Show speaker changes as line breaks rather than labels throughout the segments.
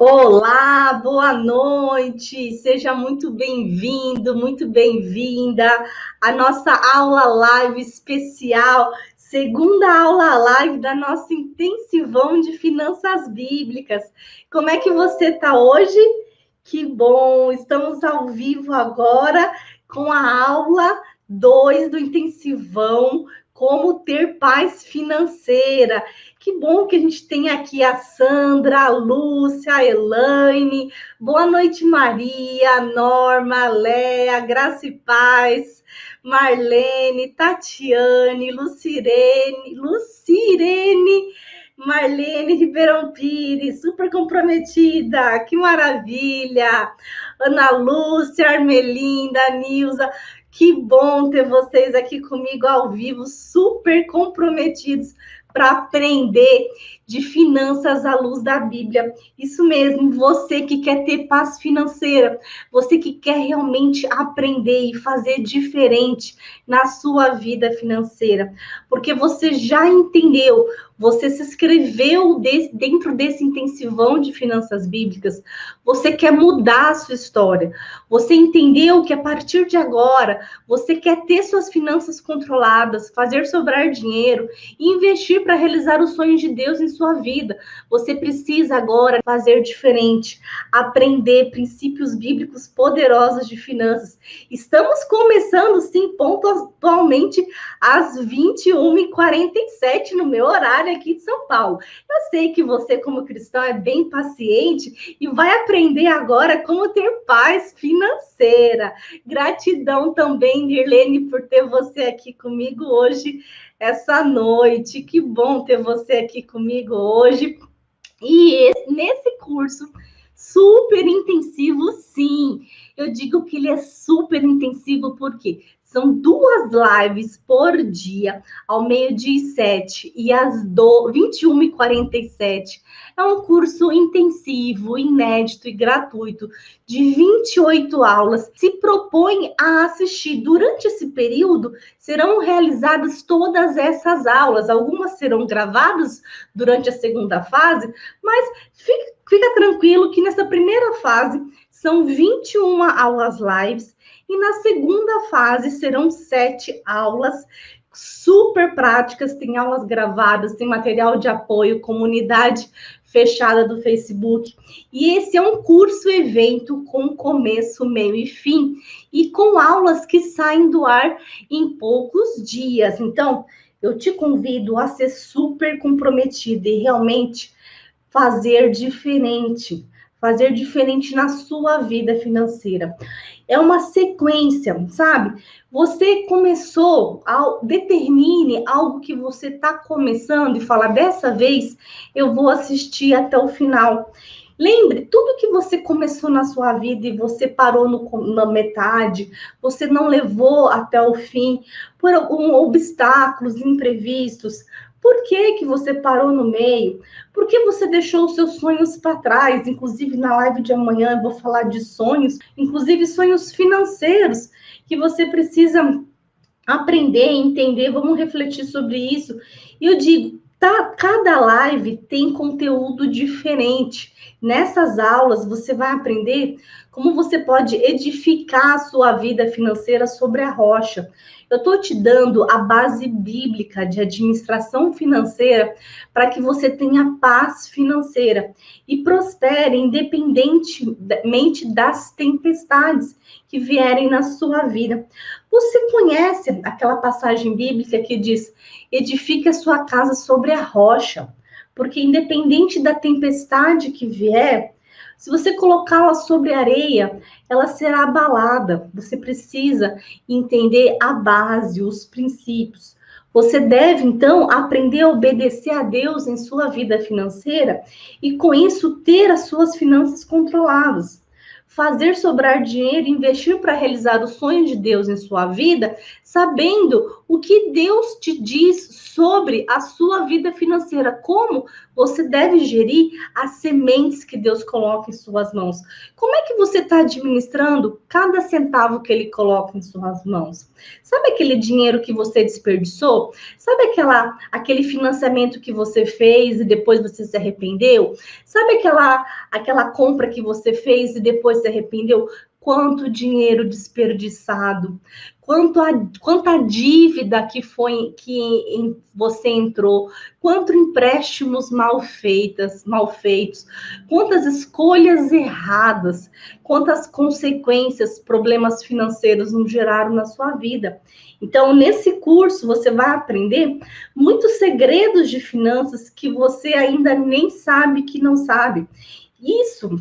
Olá, boa noite, seja muito bem-vindo, muito bem-vinda à nossa aula live especial, segunda aula live da nossa intensivão de finanças bíblicas. Como é que você está hoje? Que bom, estamos ao vivo agora com a aula 2 do intensivão, como ter paz financeira. Que bom que a gente tem aqui a Sandra, a Lúcia, a Elaine. Boa noite, Maria, Norma, Léa, Graça e Paz, Marlene, Tatiane, Lucirene, Marlene Ribeirão Pires, super comprometida, que maravilha! Ana Lúcia, Armelinda, Nilza, que bom ter vocês aqui comigo ao vivo, super comprometidos para aprender de finanças à luz da Bíblia. Isso mesmo, você que quer ter paz financeira, você que quer realmente aprender e fazer diferente na sua vida financeira, porque você já entendeu, você se inscreveu dentro desse intensivão de finanças bíblicas, você quer mudar a sua história, você entendeu que a partir de agora, você quer ter suas finanças controladas, fazer sobrar dinheiro e investir para realizar os sonhos de Deus em sua vida. Você precisa agora fazer diferente, aprender princípios bíblicos poderosos de finanças. Estamos começando, sim, pontualmente às 21h47 no meu horário aqui de São Paulo. Eu sei que você, como cristão, é bem paciente e vai aprender agora como ter paz financeira. Gratidão também, Nirlene, por ter você aqui comigo hoje, essa noite. Que bom ter você aqui comigo hoje. E nesse curso super intensivo, sim, eu digo que ele é super intensivo porque são 2 lives por dia, ao 12h07 e às 21h47. É um curso intensivo, inédito e gratuito, de 28 aulas. Se propõe a assistir. Durante esse período, serão realizadas todas essas aulas. Algumas serão gravadas durante a segunda fase, mas fica tranquilo que nessa primeira fase são 21 aulas lives e na segunda fase serão 7 aulas super práticas, tem aulas gravadas, tem material de apoio, comunidade fechada do Facebook. E esse é um curso-evento com começo, meio e fim, e com aulas que saem do ar em poucos dias. Então, eu te convido a ser super comprometida e realmente fazer diferente na sua vida financeira. É uma sequência, sabe? Você começou, determine algo que você está começando e fala, dessa vez eu vou assistir até o final. Lembre, tudo que você começou na sua vida e você parou na metade, você não levou até o fim, por obstáculos imprevistos. Por que você parou no meio? Por que você deixou os seus sonhos para trás? Inclusive, na live de amanhã eu vou falar de sonhos, inclusive sonhos financeiros, que você precisa aprender, entender, vamos refletir sobre isso. E eu digo, tá, cada live tem conteúdo diferente. Nessas aulas você vai aprender como você pode edificar a sua vida financeira sobre a rocha. Eu estou te dando a base bíblica de administração financeira para que você tenha paz financeira e prospere independentemente das tempestades que vierem na sua vida. Você conhece aquela passagem bíblica que diz: edifique a sua casa sobre a rocha, porque independente da tempestade que vier, se você colocá-la sobre areia, ela será abalada. Você precisa entender a base, os princípios. Você deve, então, aprender a obedecer a Deus em sua vida financeira e, com isso, ter as suas finanças controladas. fazer sobrar dinheiro, investir para realizar o sonho de Deus em sua vida, sabendo o que Deus te diz sobre a sua vida financeira, como você deve gerir as sementes que Deus coloca em suas mãos. Como é que você está administrando cada centavo que Ele coloca em suas mãos? Sabe aquele dinheiro que você desperdiçou? Sabe aquele financiamento que você fez e depois você se arrependeu? Sabe aquela compra que você fez e depois se arrependeu? Quanto dinheiro desperdiçado, quanta dívida que foi que você entrou, quantos empréstimos mal feitos, quantas escolhas erradas, quantas consequências, problemas financeiros não geraram na sua vida. Então, nesse curso, você vai aprender muitos segredos de finanças que você ainda nem sabe que não sabe. Isso,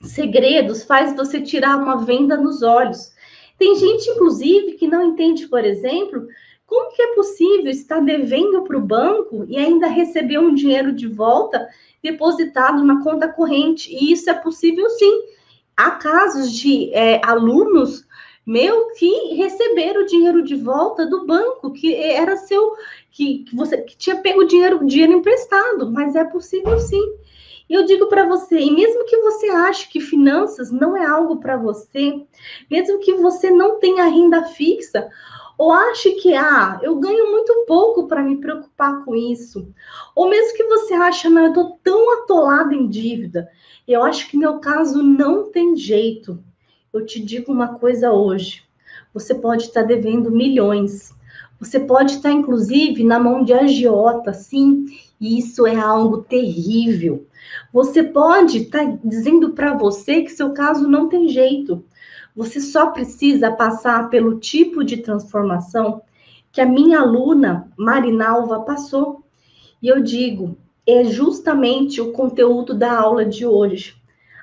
segredos, faz você tirar uma venda nos olhos. Tem gente, inclusive, que não entende, por exemplo, como que é possível estar devendo para o banco e ainda receber um dinheiro de volta depositado na conta corrente. E isso é possível, sim. Há casos de alunos meu que receberam o dinheiro de volta do banco, que era seu, que você que tinha pego dinheiro emprestado, mas é possível sim. E eu digo para você, e mesmo que você ache que finanças não é algo para você, mesmo que você não tenha renda fixa, ou ache que eu ganho muito pouco para me preocupar com isso, ou mesmo que você ache, não, eu estou tão atolada em dívida, eu acho que meu caso não tem jeito. Eu te digo uma coisa hoje, você pode estar devendo milhões, você pode estar, inclusive, na mão de agiota, sim, e isso é algo terrível. Você pode estar dizendo para você que seu caso não tem jeito. Você só precisa passar pelo tipo de transformação que a minha aluna Marinalva passou. E eu digo, é justamente o conteúdo da aula de hoje.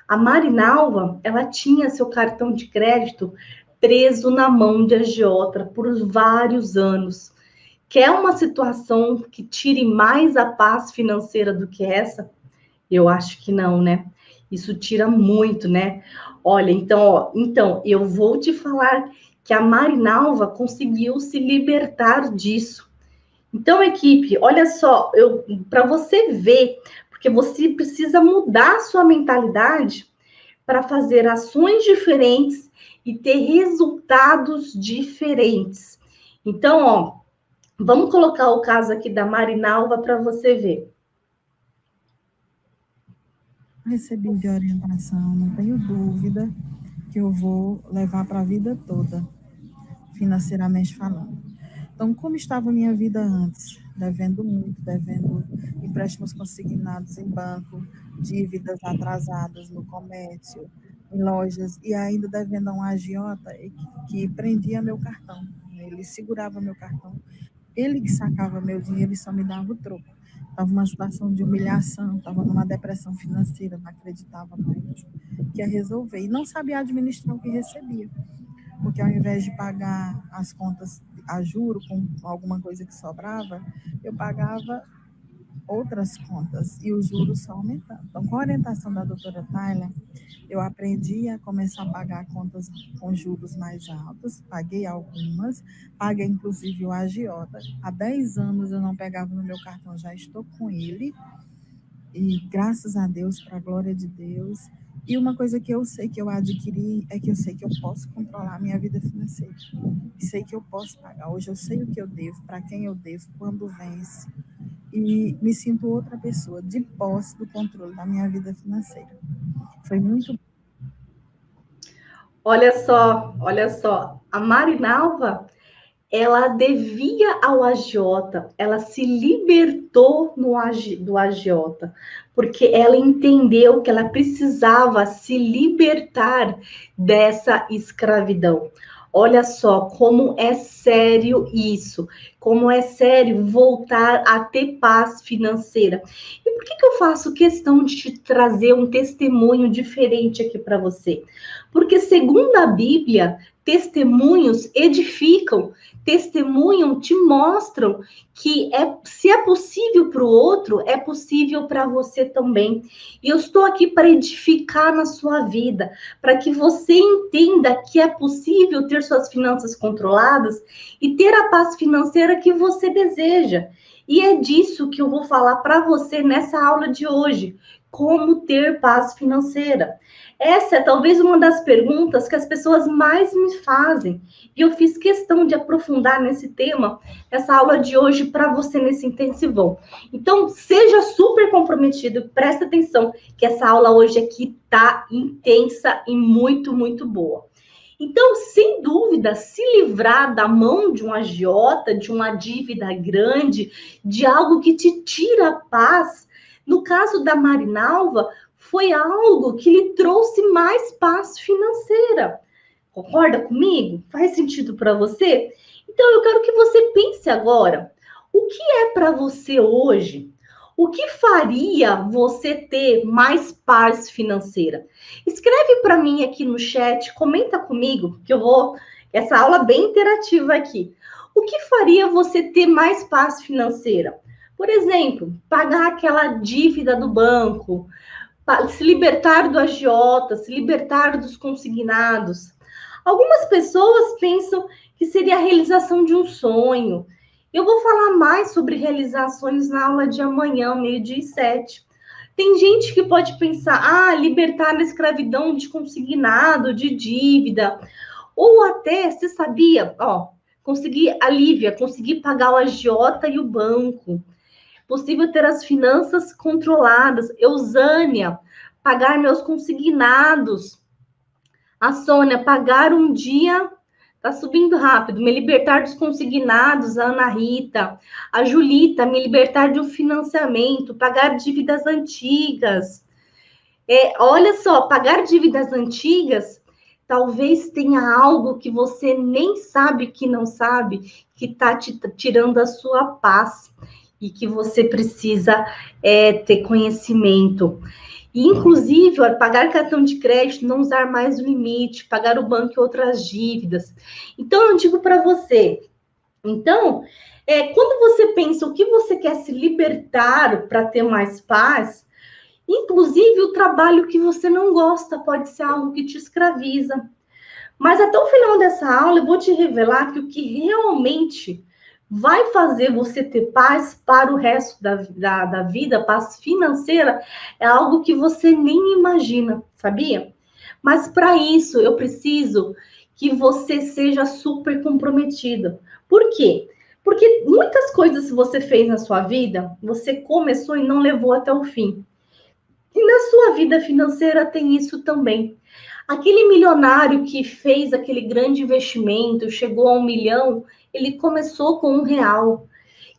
A Marinalva, ela tinha seu cartão de crédito preso na mão de agiota por vários anos. Quer uma situação que tire mais a paz financeira do que essa? Eu acho que não, né? Isso tira muito, né? Olha, então eu vou te falar que a Marinalva conseguiu se libertar disso. Então, equipe, olha só, para você ver, porque você precisa mudar a sua mentalidade para fazer ações diferentes e ter resultados diferentes. Então, ó, vamos colocar o caso aqui da Marinalva para você ver.
Recebi de orientação, não tenho dúvida que eu vou levar para a vida toda, financeiramente falando. Então, como estava a minha vida antes? Devendo muito, devendo empréstimos consignados em banco, dívidas atrasadas no comércio, em lojas, e ainda devendo a um agiota que prendia meu cartão. Ele segurava meu cartão, ele que sacava meu dinheiro e só me dava o troco. Estava numa situação de humilhação, estava numa depressão financeira, não acreditava mais que ia resolver. E não sabia administrar o que recebia, porque ao invés de pagar as contas a juro com alguma coisa que sobrava, eu pagava outras contas e os juros só aumentando. Então, com a orientação da doutora Tayla, eu aprendi a começar a pagar contas com juros mais altos, paguei algumas, paguei inclusive o agiota. Há 10 anos eu não pegava no meu cartão, já estou com ele, e graças a Deus, para a glória de Deus. E uma coisa que eu sei que eu adquiri é que eu sei que eu posso controlar a minha vida financeira. Sei que eu posso pagar. Hoje eu sei o que eu devo, para quem eu devo, quando vence. E me sinto outra pessoa, de posse do controle da minha vida financeira. Foi muito.
Olha só, a Marinalva, ela devia ao agiota, ela se libertou do agiota, porque ela entendeu que ela precisava se libertar dessa escravidão. Olha só como é sério isso, como é sério voltar a ter paz financeira. E por que eu faço questão de te trazer um testemunho diferente aqui para você? Porque, segundo a Bíblia, testemunhos edificam, testemunham, te mostram que se é possível para o outro, é possível para você também. E eu estou aqui para edificar na sua vida, para que você entenda que é possível ter suas finanças controladas e ter a paz financeira que você deseja. E é disso que eu vou falar para você nessa aula de hoje. Como ter paz financeira? Essa é talvez uma das perguntas que as pessoas mais me fazem. E eu fiz questão de aprofundar nesse tema, essa aula de hoje para você nesse intensivão. Então, seja super comprometido, presta atenção, que essa aula hoje aqui tá intensa e muito, muito boa. Então, sem dúvida, se livrar da mão de um agiota, de uma dívida grande, de algo que te tira a paz, no caso da Marinalva, foi algo que lhe trouxe mais paz financeira. Concorda comigo? Faz sentido para você? Então, eu quero que você pense agora, o que é para você hoje? O que faria você ter mais paz financeira? Escreve para mim aqui no chat, comenta comigo, que eu vou... Essa aula bem interativa aqui. O que faria você ter mais paz financeira? Por exemplo, pagar aquela dívida do banco, se libertar do agiota, se libertar dos consignados. Algumas pessoas pensam que seria a realização de um sonho. Eu vou falar mais sobre realizações na aula de amanhã, 12h07. Tem gente que pode pensar, libertar da escravidão de consignado, de dívida. Ou até, você sabia, conseguir a Lívia, conseguir pagar o agiota e o banco. Possível ter as finanças controladas. Eusânia, pagar meus consignados. A Sônia, pagar um dia, tá subindo rápido, me libertar dos consignados, a Ana Rita. A Julita, me libertar de um financiamento, pagar dívidas antigas. Olha só, pagar dívidas antigas, talvez tenha algo que você nem sabe que não sabe, que tá te tirando a sua paz e que você precisa ter conhecimento. E, inclusive, pagar cartão de crédito, não usar mais o limite, pagar o banco e outras dívidas. Então, eu digo para você, quando você pensa o que você quer se libertar para ter mais paz, inclusive o trabalho que você não gosta pode ser algo que te escraviza. Mas até o final dessa aula eu vou te revelar que o que realmente vai fazer você ter paz para o resto da vida, paz financeira, é algo que você nem imagina, sabia? Mas para isso eu preciso que você seja super comprometido. Por quê? Porque muitas coisas que você fez na sua vida, você começou e não levou até o fim. E na sua vida financeira tem isso também. Aquele milionário que fez aquele grande investimento, chegou a 1 milhão, ele começou com R$ 1.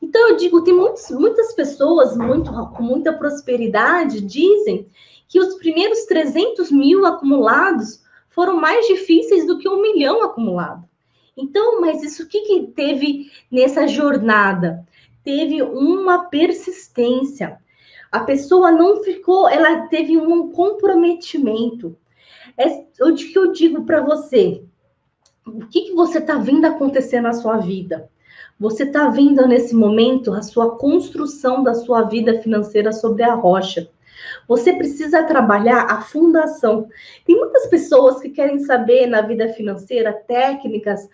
Então, eu digo, tem muitas pessoas com muita prosperidade dizem que os primeiros 300 mil acumulados foram mais difíceis do que 1 milhão acumulado. Então, mas isso o que teve nessa jornada? Teve uma persistência. A pessoa não ficou, ela teve um comprometimento. O que eu digo para você? O que você está vendo acontecer na sua vida? Você está vendo nesse momento a sua construção da sua vida financeira sobre a rocha. Você precisa trabalhar a fundação. Tem muitas pessoas que querem saber na vida financeira técnicas.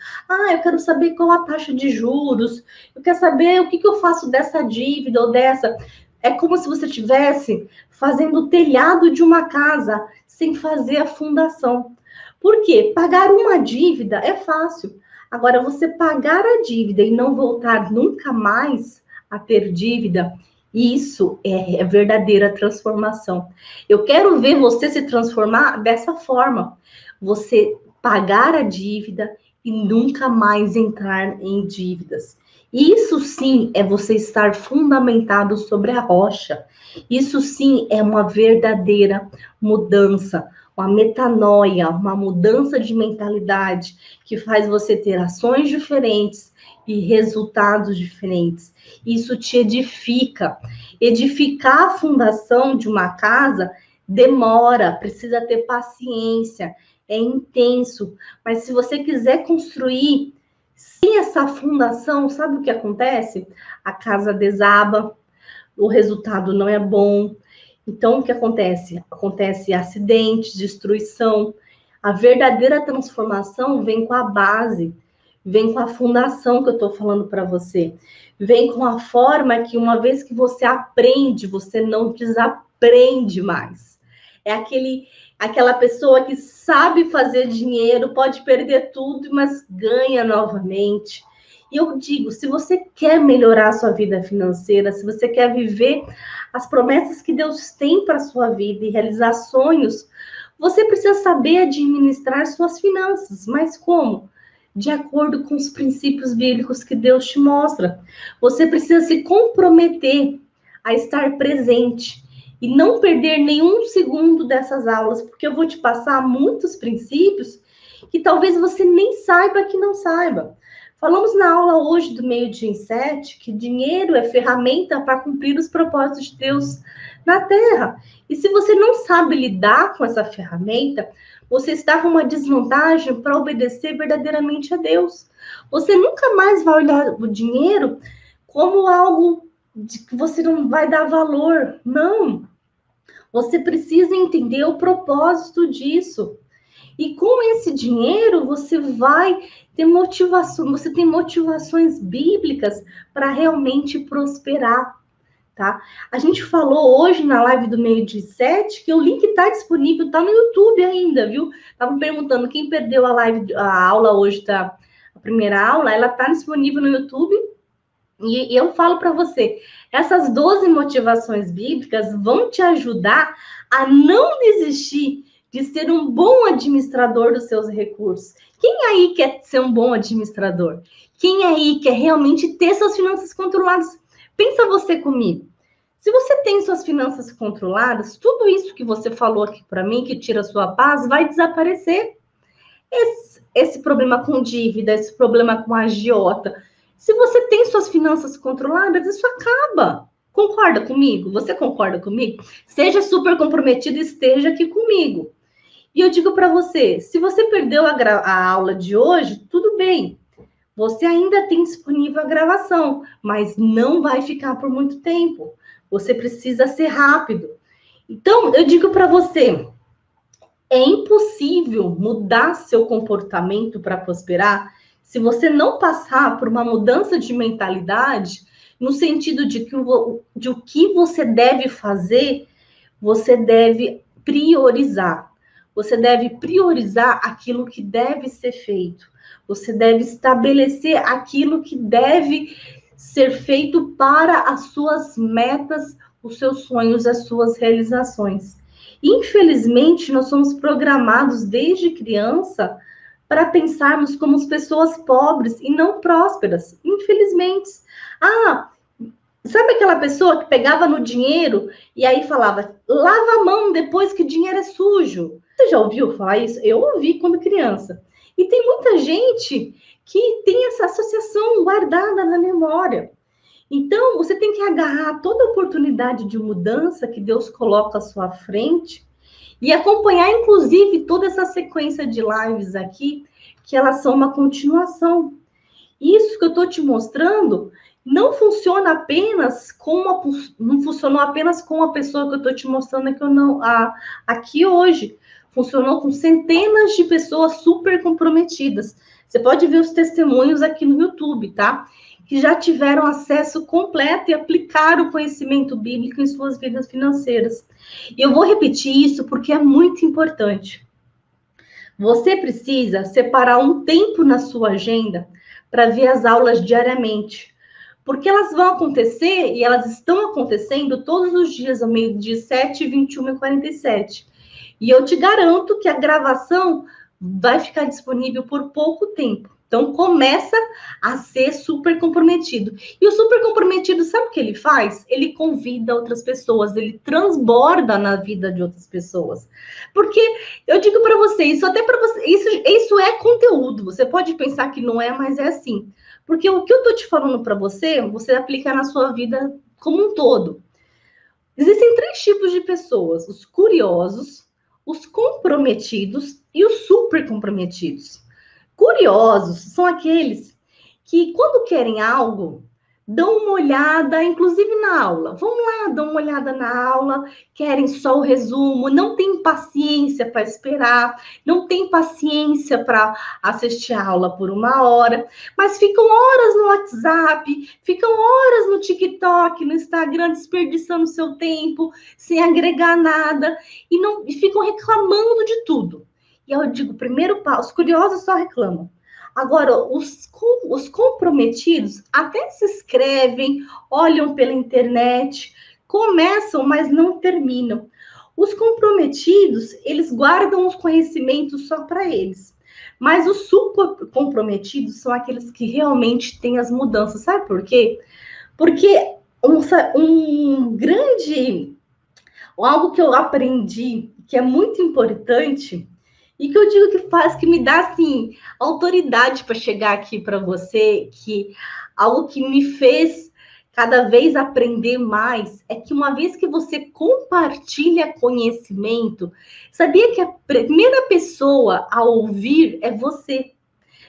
Eu quero saber qual a taxa de juros. Eu quero saber o que eu faço dessa dívida ou dessa. É como se você estivesse fazendo o telhado de uma casa sem fazer a fundação. Por quê? Pagar uma dívida é fácil. Agora, você pagar a dívida e não voltar nunca mais a ter dívida, isso é verdadeira transformação. Eu quero ver você se transformar dessa forma. Você pagar a dívida e nunca mais entrar em dívidas. Isso sim é você estar fundamentado sobre a rocha. Isso sim é uma verdadeira mudança, uma metanoia, uma mudança de mentalidade que faz você ter ações diferentes e resultados diferentes. Isso te edifica. Edificar a fundação de uma casa demora, precisa ter paciência. é intenso. Mas se você quiser construir sem essa fundação, sabe o que acontece? A casa desaba, o resultado não é bom. Então, o que acontece? Acontece acidentes, destruição. A verdadeira transformação vem com a base, vem com a fundação que eu estou falando para você. Vem com a forma que, uma vez que você aprende, você não desaprende mais. É aquela pessoa que sabe fazer dinheiro, pode perder tudo, mas ganha novamente. E eu digo, se você quer melhorar a sua vida financeira, se você quer viver as promessas que Deus tem para a sua vida e realizar sonhos, você precisa saber administrar suas finanças. Mas como? De acordo com os princípios bíblicos que Deus te mostra. Você precisa se comprometer a estar presente e não perder nenhum segundo dessas aulas, porque eu vou te passar muitos princípios que talvez você nem saiba que não saiba. Falamos na aula hoje do meio-dia em 7 que dinheiro é ferramenta para cumprir os propósitos de Deus na Terra. E se você não sabe lidar com essa ferramenta, você está com uma desvantagem para obedecer verdadeiramente a Deus. Você nunca mais vai olhar o dinheiro como algo de que você não vai dar valor. Não. Você precisa entender o propósito disso. E com esse dinheiro, você vai ter motivação, você tem motivações bíblicas para realmente prosperar, tá? A gente falou hoje na live do meio-dia 7 que o link está disponível, tá no YouTube ainda, viu? Estavam perguntando quem perdeu a aula hoje, tá? A primeira aula, ela tá disponível no YouTube. E eu falo para você, essas 12 motivações bíblicas vão te ajudar a não desistir de ser um bom administrador dos seus recursos. Quem aí quer ser um bom administrador? Quem aí quer realmente ter suas finanças controladas? Pensa você comigo. Se você tem suas finanças controladas, tudo isso que você falou aqui para mim, que tira a sua paz, vai desaparecer. Esse problema com dívida, esse problema com agiota. Se você tem suas finanças controladas, isso acaba. Concorda comigo? Você concorda comigo? Seja super comprometido e esteja aqui comigo. E eu digo para você, se você perdeu a aula de hoje, tudo bem. Você ainda tem disponível a gravação, mas não vai ficar por muito tempo. Você precisa ser rápido. Então, eu digo para você, é impossível mudar seu comportamento para prosperar se você não passar por uma mudança de mentalidade, no sentido de o que você deve fazer, você deve priorizar. Você deve priorizar aquilo que deve ser feito. Você deve estabelecer aquilo que deve ser feito para as suas metas, os seus sonhos, as suas realizações. Infelizmente, nós somos programados desde criança para pensarmos como pessoas pobres e não prósperas. Infelizmente. Sabe aquela pessoa que pegava no dinheiro e aí falava, lava a mão depois que o dinheiro é sujo? Você já ouviu falar isso? Eu ouvi quando criança. E tem muita gente que tem essa associação guardada na memória. Então, você tem que agarrar toda oportunidade de mudança que Deus coloca à sua frente e acompanhar, inclusive, toda essa sequência de lives aqui, que elas são uma continuação. Isso que eu estou te mostrando não funciona apenas não funcionou apenas com a pessoa que eu estou te mostrando aqui hoje. Funcionou com centenas de pessoas super comprometidas. Você pode ver os testemunhos aqui no YouTube, tá? Que já tiveram acesso completo e aplicaram o conhecimento bíblico em suas vidas financeiras. E eu vou repetir isso porque é muito importante. Você precisa separar um tempo na sua agenda para ver as aulas diariamente. Porque elas vão acontecer e elas estão acontecendo todos os dias, ao meio-dia 7, 21 e 47. E eu te garanto que a gravação vai ficar disponível por pouco tempo. Então, começa a ser super comprometido. E o super comprometido, sabe o que ele faz? Ele convida outras pessoas, ele transborda na vida de outras pessoas. Porque eu digo para você, isso até para você, isso é conteúdo. Você pode pensar que não é, mas é assim. Porque o que eu tô te falando para você, você aplica na sua vida como um todo. Existem 3 tipos de pessoas: os curiosos, os comprometidos e os super comprometidos. Curiosos são aqueles que, quando querem algo, dão uma olhada, inclusive na aula. Vão lá, dão uma olhada na aula, querem só o resumo, não tem paciência para esperar, não tem paciência para assistir a aula por 1 hora, mas ficam horas no WhatsApp, ficam horas no TikTok, no Instagram, desperdiçando seu tempo, sem agregar nada, e ficam reclamando de tudo. E eu digo, primeiro passo, os curiosos só reclamam. Agora, os comprometidos até se inscrevem, olham pela internet, começam, mas não terminam. Os comprometidos, eles guardam os conhecimentos só para eles. Mas os super comprometidos são aqueles que realmente têm as mudanças. Sabe por quê? Porque um grande... Algo que eu aprendi, que é muito importante, e que eu digo que faz, que me dá, assim, autoridade para chegar aqui para você, que algo que me fez cada vez aprender mais, é que uma vez que você compartilha conhecimento, sabia que a primeira pessoa a ouvir é você.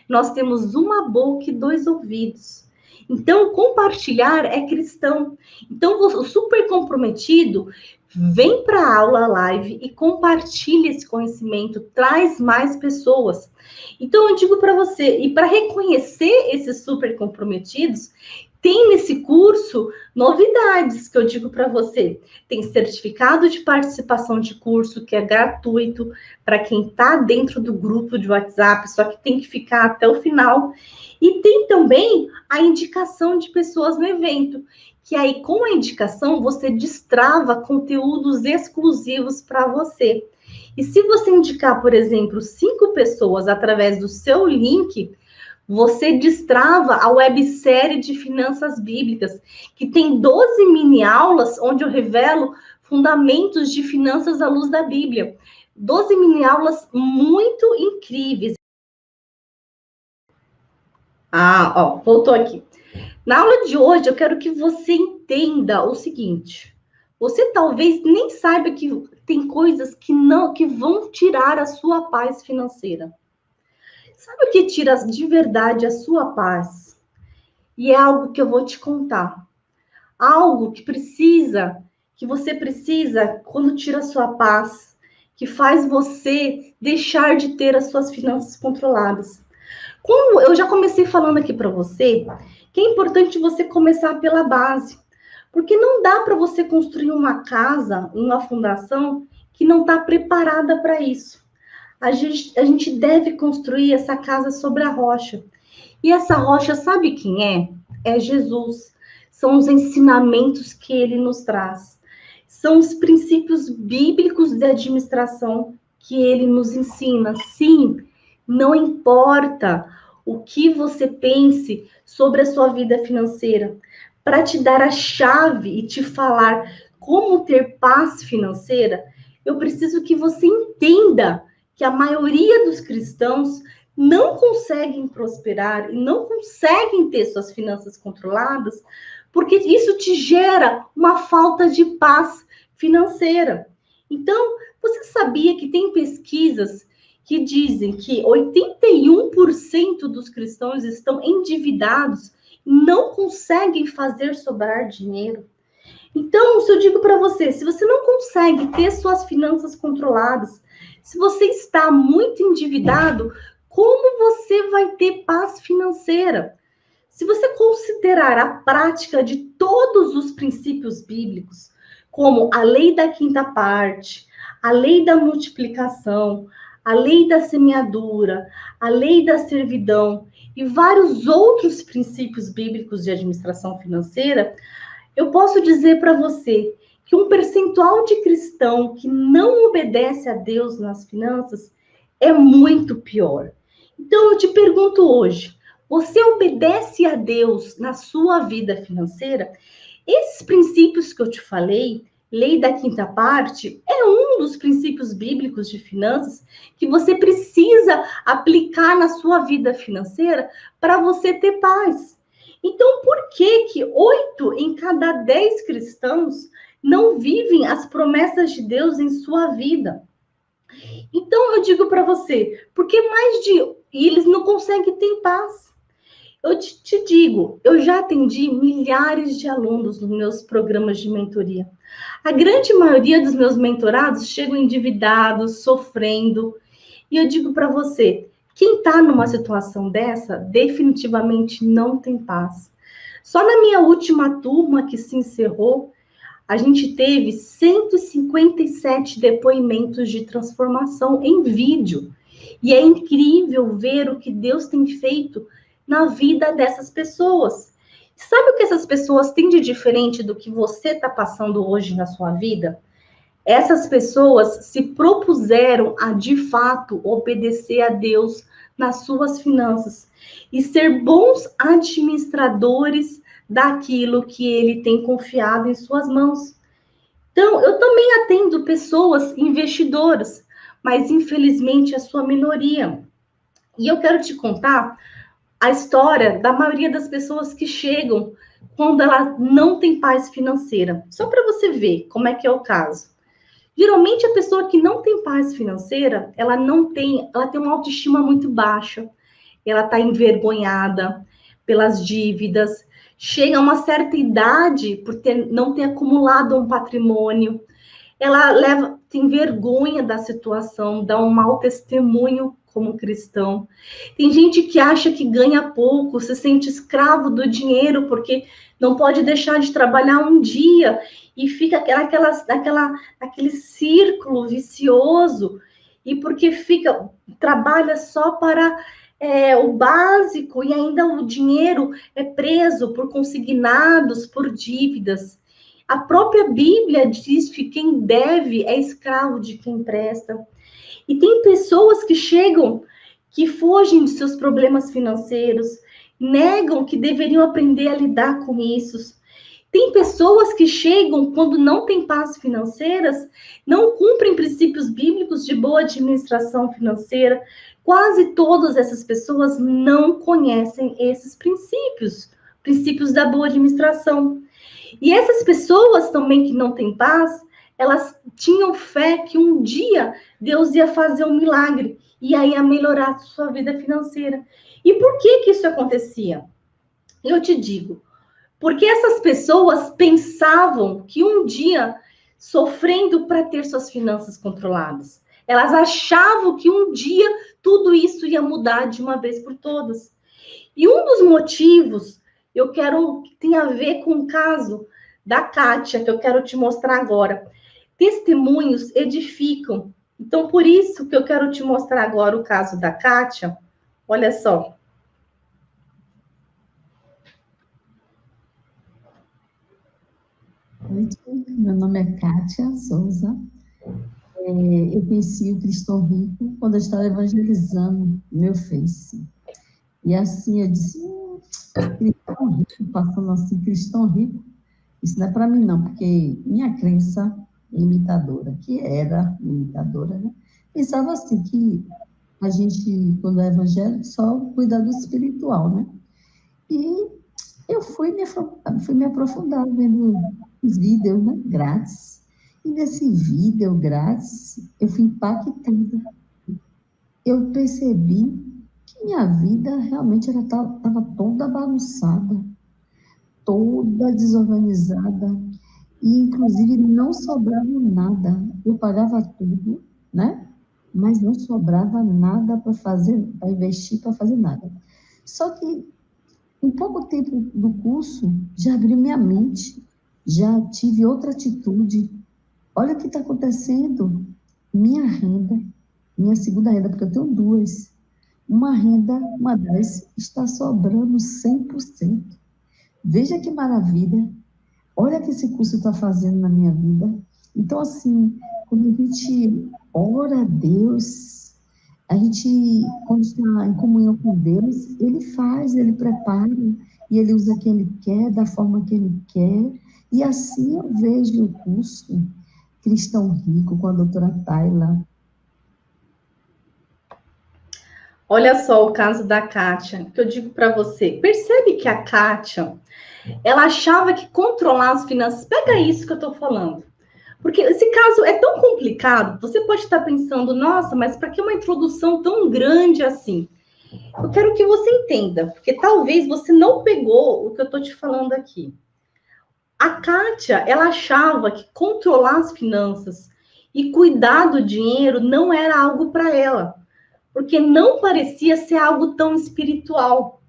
Nós temos uma boca e 2 ouvidos. Então, compartilhar é cristão. Então, o super comprometido vem para a aula live e compartilha esse conhecimento, traz mais pessoas. Então, eu digo para você, e para reconhecer esses super comprometidos, tem nesse curso novidades que eu digo para você. Tem certificado de participação de curso, que é gratuito para quem está dentro do grupo de WhatsApp, só que tem que ficar até o final. E tem também a indicação de pessoas no evento, que aí com a indicação você destrava conteúdos exclusivos para você. E se você indicar, por exemplo, 5 pessoas através do seu link, você destrava a websérie de finanças bíblicas, que tem 12 mini aulas onde eu revelo fundamentos de finanças à luz da Bíblia. 12 mini aulas muito incríveis. Voltou aqui. Na aula de hoje, eu quero que você entenda o seguinte. Você talvez nem saiba que tem coisas que vão tirar a sua paz financeira. Sabe o que tira de verdade a sua paz? E é algo que eu vou te contar. Algo que você precisa quando tira a sua paz, que faz você deixar de ter as suas finanças controladas. Como eu já comecei falando aqui para você, que é importante você começar pela base. Porque não dá para você construir uma casa, uma fundação, que não está preparada para isso. A gente deve construir essa casa sobre a rocha. E essa rocha, sabe quem é? É Jesus. São os ensinamentos que ele nos traz. São os princípios bíblicos de administração que ele nos ensina. Sim, não importa o que você pense sobre a sua vida financeira, para te dar a chave e te falar como ter paz financeira, eu preciso que você entenda que a maioria dos cristãos não conseguem prosperar e não conseguem ter suas finanças controladas, porque isso te gera uma falta de paz financeira. Então, você sabia que tem pesquisas que dizem que 81% dos cristãos estão endividados e não conseguem fazer sobrar dinheiro? Então, se eu digo para você, se você não consegue ter suas finanças controladas, se você está muito endividado, como você vai ter paz financeira? Se você considerar a prática de todos os princípios bíblicos, como a lei da quinta parte, a lei da multiplicação, a lei da semeadura, a lei da servidão e vários outros princípios bíblicos de administração financeira, eu posso dizer para você que um percentual de cristão que não obedece a Deus nas finanças é muito pior. Então, eu te pergunto hoje, você obedece a Deus na sua vida financeira? Esses princípios que eu te falei, lei da quinta parte, é um dos princípios bíblicos de finanças que você precisa aplicar na sua vida financeira para você ter paz. Então, por que 8 em cada 10 cristãos não vivem as promessas de Deus em sua vida? Então eu digo para você, porque e eles não conseguem ter paz. Eu te digo, eu já atendi milhares de alunos nos meus programas de mentoria. A grande maioria dos meus mentorados chegam endividados, sofrendo. E eu digo para você, quem está numa situação dessa, definitivamente não tem paz. Só na minha última turma que se encerrou, a gente teve 157 depoimentos de transformação em vídeo. E é incrível ver o que Deus tem feito na vida dessas pessoas. Sabe o que essas pessoas têm de diferente do que você está passando hoje na sua vida? Essas pessoas se propuseram a, de fato, obedecer a Deus nas suas finanças e ser bons administradores daquilo que ele tem confiado em suas mãos. Então, eu também atendo pessoas investidoras, mas infelizmente é a sua minoria. E eu quero te contar a história da maioria das pessoas que chegam quando ela não tem paz financeira. Só para você ver como é que é o caso. Geralmente a pessoa que não tem paz financeira, ela tem uma autoestima muito baixa, ela está envergonhada pelas dívidas, chega a uma certa idade por não ter acumulado um patrimônio, tem vergonha da situação, dá um mau testemunho como cristão. Tem gente que acha que ganha pouco, se sente escravo do dinheiro porque não pode deixar de trabalhar um dia e fica aquele círculo vicioso e porque trabalha só para o básico e ainda o dinheiro é preso por consignados, por dívidas. A própria Bíblia diz que quem deve é escravo de quem presta. E tem pessoas que chegam, que fogem de seus problemas financeiros, negam que deveriam aprender a lidar com isso. Tem pessoas que chegam quando não têm paz financeiras, não cumprem princípios bíblicos de boa administração financeira. Quase todas essas pessoas não conhecem esses princípios, princípios da boa administração. E essas pessoas também que não têm paz, elas tinham fé que um dia Deus ia fazer um milagre e aí ia melhorar a sua vida financeira. E por que isso acontecia? Eu te digo, porque essas pessoas pensavam que um dia, sofrendo para ter suas finanças controladas, elas achavam que um dia tudo isso ia mudar de uma vez por todas. E um dos motivos tem a ver com o caso da Kátia, que eu quero te mostrar agora. Testemunhos edificam. Então, por isso que eu quero te mostrar agora o caso da Kátia. Olha só.
Meu nome é Kátia Souza. Eu conheci o Cristão Rico quando eu estava evangelizando meu Face. E assim eu disse, Cristão Rico, passando assim, Cristão Rico, isso não é para mim não, porque minha crença limitadora, que era limitadora, né? Pensava assim, que a gente, quando é evangélico, só cuida do espiritual, né? E eu fui me aprofundar vendo os vídeos, né, grátis. E nesse vídeo grátis, eu fui impactada. Eu percebi que minha vida realmente estava toda bagunçada, toda desorganizada, e inclusive não sobrava nada. Eu pagava tudo, né? Mas não sobrava nada para fazer, para investir, para fazer nada. Só que em pouco tempo do curso, já abriu minha mente, já tive outra atitude. Olha o que está acontecendo. Minha renda, minha segunda renda, porque eu tenho duas. Uma das está sobrando 100%. Veja que maravilha. Olha o que esse curso está fazendo na minha vida. Então, assim, quando a gente ora a Deus, a gente, quando está em comunhão com Deus, Ele faz, Ele prepara, e Ele usa quem Ele quer, da forma que Ele quer. E assim eu vejo o curso Cristão Rico com a doutora Tayla.
Olha só o caso da Kátia, que eu digo para você. Percebe que a Kátia, ela achava que controlar as finanças... Pega isso que eu estou falando. Porque esse caso é tão complicado, você pode estar pensando, nossa, mas para que uma introdução tão grande assim? Eu quero que você entenda, porque talvez você não pegou o que eu estou te falando aqui. A Kátia, ela achava que controlar as finanças e cuidar do dinheiro não era algo para ela, porque não parecia ser algo tão espiritual.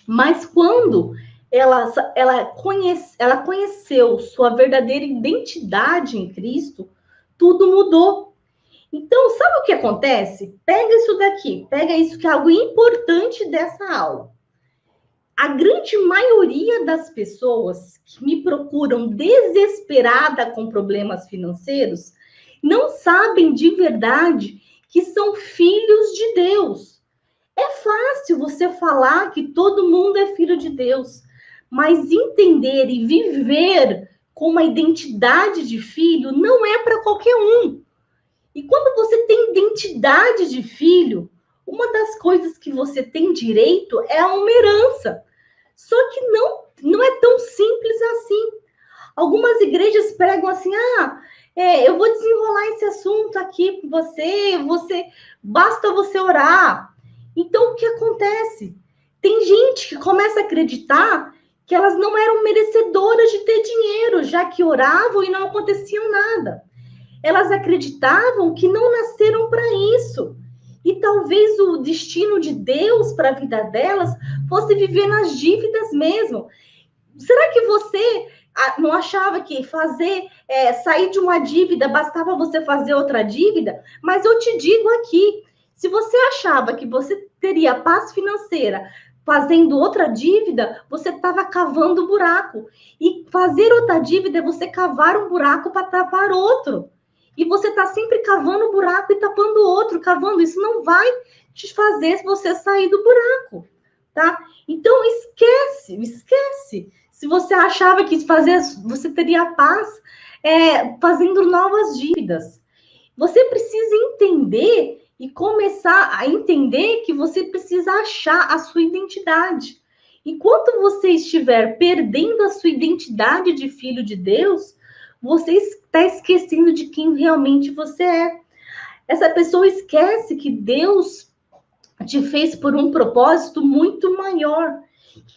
Mas quando ela conheceu sua verdadeira identidade em Cristo, tudo mudou. Então, sabe o que acontece? Pega isso daqui, pega isso que é algo importante dessa aula. A grande maioria das pessoas que me procuram desesperada com problemas financeiros não sabem de verdade que são filhos de Deus. É fácil você falar que todo mundo é filho de Deus, mas entender e viver com uma identidade de filho não é para qualquer um. E quando você tem identidade de filho, uma das coisas que você tem direito é uma herança. Só que não é tão simples assim. Algumas igrejas pregam assim, eu vou desenrolar esse assunto aqui com você, basta você orar. Então, o que acontece? Tem gente que começa a acreditar que elas não eram merecedoras de ter dinheiro, já que oravam e não acontecia nada. Elas acreditavam que não nasceram para isso. E talvez o destino de Deus para a vida delas fosse viver nas dívidas mesmo. Será que você não achava que sair de uma dívida bastava você fazer outra dívida? Mas eu te digo aqui, se você achava que você teria paz financeira fazendo outra dívida, você estava cavando um buraco. E fazer outra dívida é você cavar um buraco para tapar outro. E você está sempre cavando um buraco e tapando outro, cavando. Isso não vai te fazer você sair do buraco, tá? Então, esquece. Se você achava que você teria paz fazendo novas dívidas. Você precisa entender e começar a entender que você precisa achar a sua identidade. Enquanto você estiver perdendo a sua identidade de filho de Deus, você está esquecendo de quem realmente você é. Essa pessoa esquece que Deus te fez por um propósito muito maior,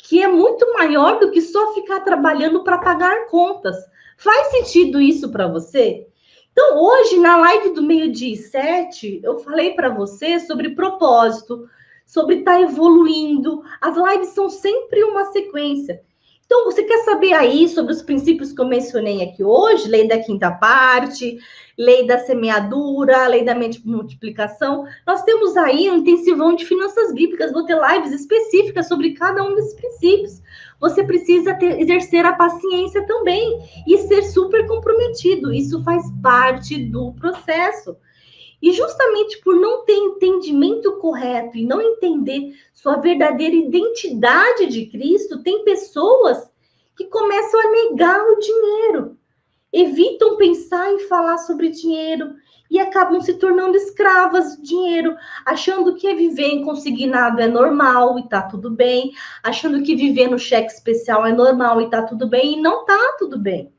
que é muito maior do que só ficar trabalhando para pagar contas. Faz sentido isso para você? Então, hoje, na live do 12h07, eu falei para você sobre propósito, sobre estar evoluindo. As lives são sempre uma sequência. Então, você quer saber aí sobre os princípios que eu mencionei aqui hoje? Lei da quinta parte, lei da semeadura, lei da multiplicação. Nós temos aí um intensivão de finanças bíblicas. Vou ter lives específicas sobre cada um desses princípios. Você precisa exercer a paciência também e ser super comprometido. Isso faz parte do processo. E justamente por não ter entendimento correto e não entender sua verdadeira identidade de Cristo, tem pessoas que começam a negar o dinheiro, evitam pensar em falar sobre dinheiro e acabam se tornando escravas do dinheiro, achando que viver em consignado é normal e tá tudo bem, achando que viver no cheque especial é normal e tá tudo bem, e não tá tudo bem.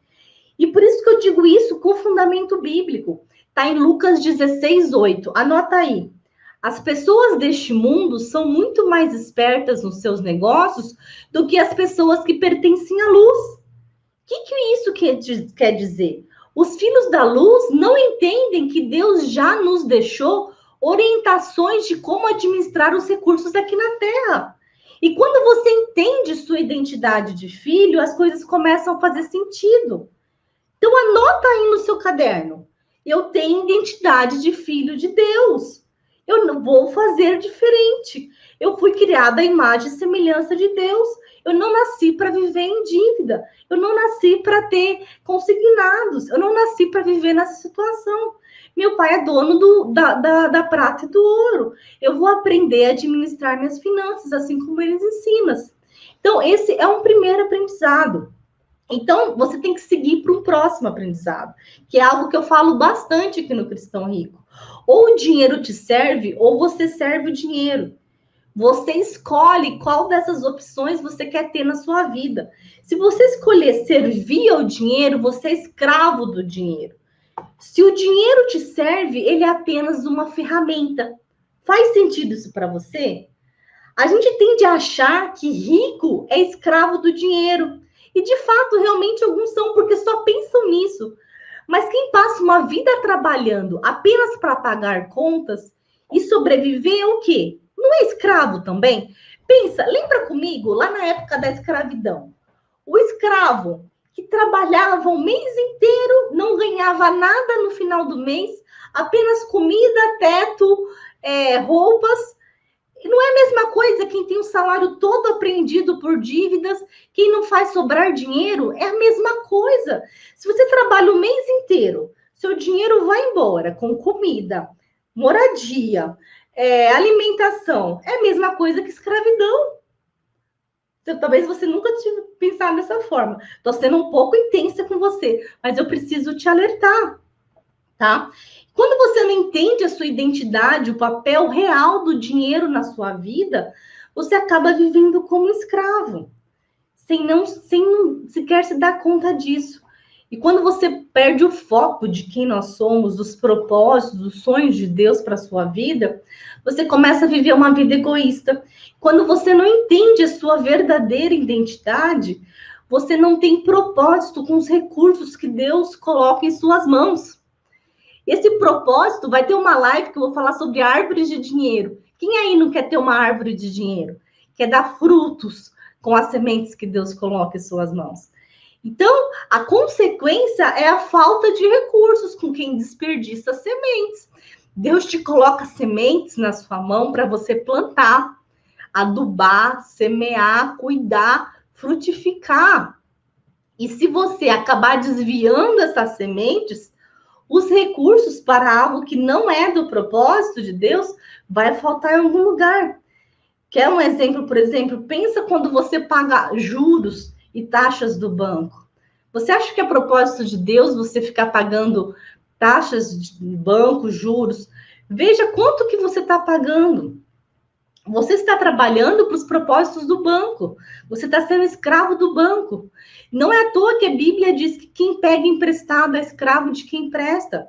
E por isso que eu digo isso com fundamento bíblico. Está em Lucas 16:8. Anota aí. As pessoas deste mundo são muito mais espertas nos seus negócios do que as pessoas que pertencem à luz. O que isso quer dizer? Os filhos da luz não entendem que Deus já nos deixou orientações de como administrar os recursos aqui na Terra. E quando você entende sua identidade de filho, as coisas começam a fazer sentido. Então, anota aí no seu caderno. Eu tenho identidade de filho de Deus. Eu não vou fazer diferente. Eu fui criada à imagem e semelhança de Deus. Eu não nasci para viver em dívida. Eu não nasci para ter consignados. Eu não nasci para viver nessa situação. Meu pai é dono da prata e do ouro. Eu vou aprender a administrar minhas finanças, assim como eles ensinam. Então, esse é um primeiro aprendizado. Então, você tem que seguir para um próximo aprendizado, que é algo que eu falo bastante aqui no Cristão Rico. Ou o dinheiro te serve, ou você serve o dinheiro. Você escolhe qual dessas opções você quer ter na sua vida. Se você escolher servir ao dinheiro, você é escravo do dinheiro. Se o dinheiro te serve, ele é apenas uma ferramenta. Faz sentido isso para você? A gente tende a achar que rico é escravo do dinheiro. E de fato, realmente alguns são, porque só pensam nisso. Mas quem passa uma vida trabalhando apenas para pagar contas e sobreviver é o quê? Não é escravo também? Pensa, lembra comigo, lá na época da escravidão. O escravo que trabalhava o mês inteiro, não ganhava nada no final do mês, apenas comida, teto, roupas. E não é a mesma coisa quem tem o salário todo apreendido por dívidas, quem não faz sobrar dinheiro, é a mesma coisa. Se você trabalha o mês inteiro, seu dinheiro vai embora com comida, moradia, alimentação, é a mesma coisa que escravidão. Então, talvez você nunca tenha pensado dessa forma. Estou sendo um pouco intensa com você, mas eu preciso te alertar, tá? Quando você não entende a sua identidade, o papel real do dinheiro na sua vida, você acaba vivendo como escravo, sem sequer se dar conta disso. E quando você perde o foco de quem nós somos, dos propósitos, dos sonhos de Deus para a sua vida, você começa a viver uma vida egoísta. Quando você não entende a sua verdadeira identidade, você não tem propósito com os recursos que Deus coloca em suas mãos. Esse propósito vai ter uma live que eu vou falar sobre árvores de dinheiro. Quem aí não quer ter uma árvore de dinheiro? Quer dar frutos com as sementes que Deus coloca em suas mãos. Então, a consequência é a falta de recursos com quem desperdiça sementes. Deus te coloca sementes na sua mão para você plantar, adubar, semear, cuidar, frutificar. E se você acabar desviando essas sementes, os recursos para algo que não é do propósito de Deus vai faltar em algum lugar. Quer um exemplo, por exemplo? Pensa quando você paga juros e taxas do banco. Você acha que é propósito de Deus você ficar pagando taxas de banco, juros? Veja quanto que você está pagando. Você está trabalhando para os propósitos do banco. Você está sendo escravo do banco. Não é à toa que a Bíblia diz que quem pega emprestado é escravo de quem empresta.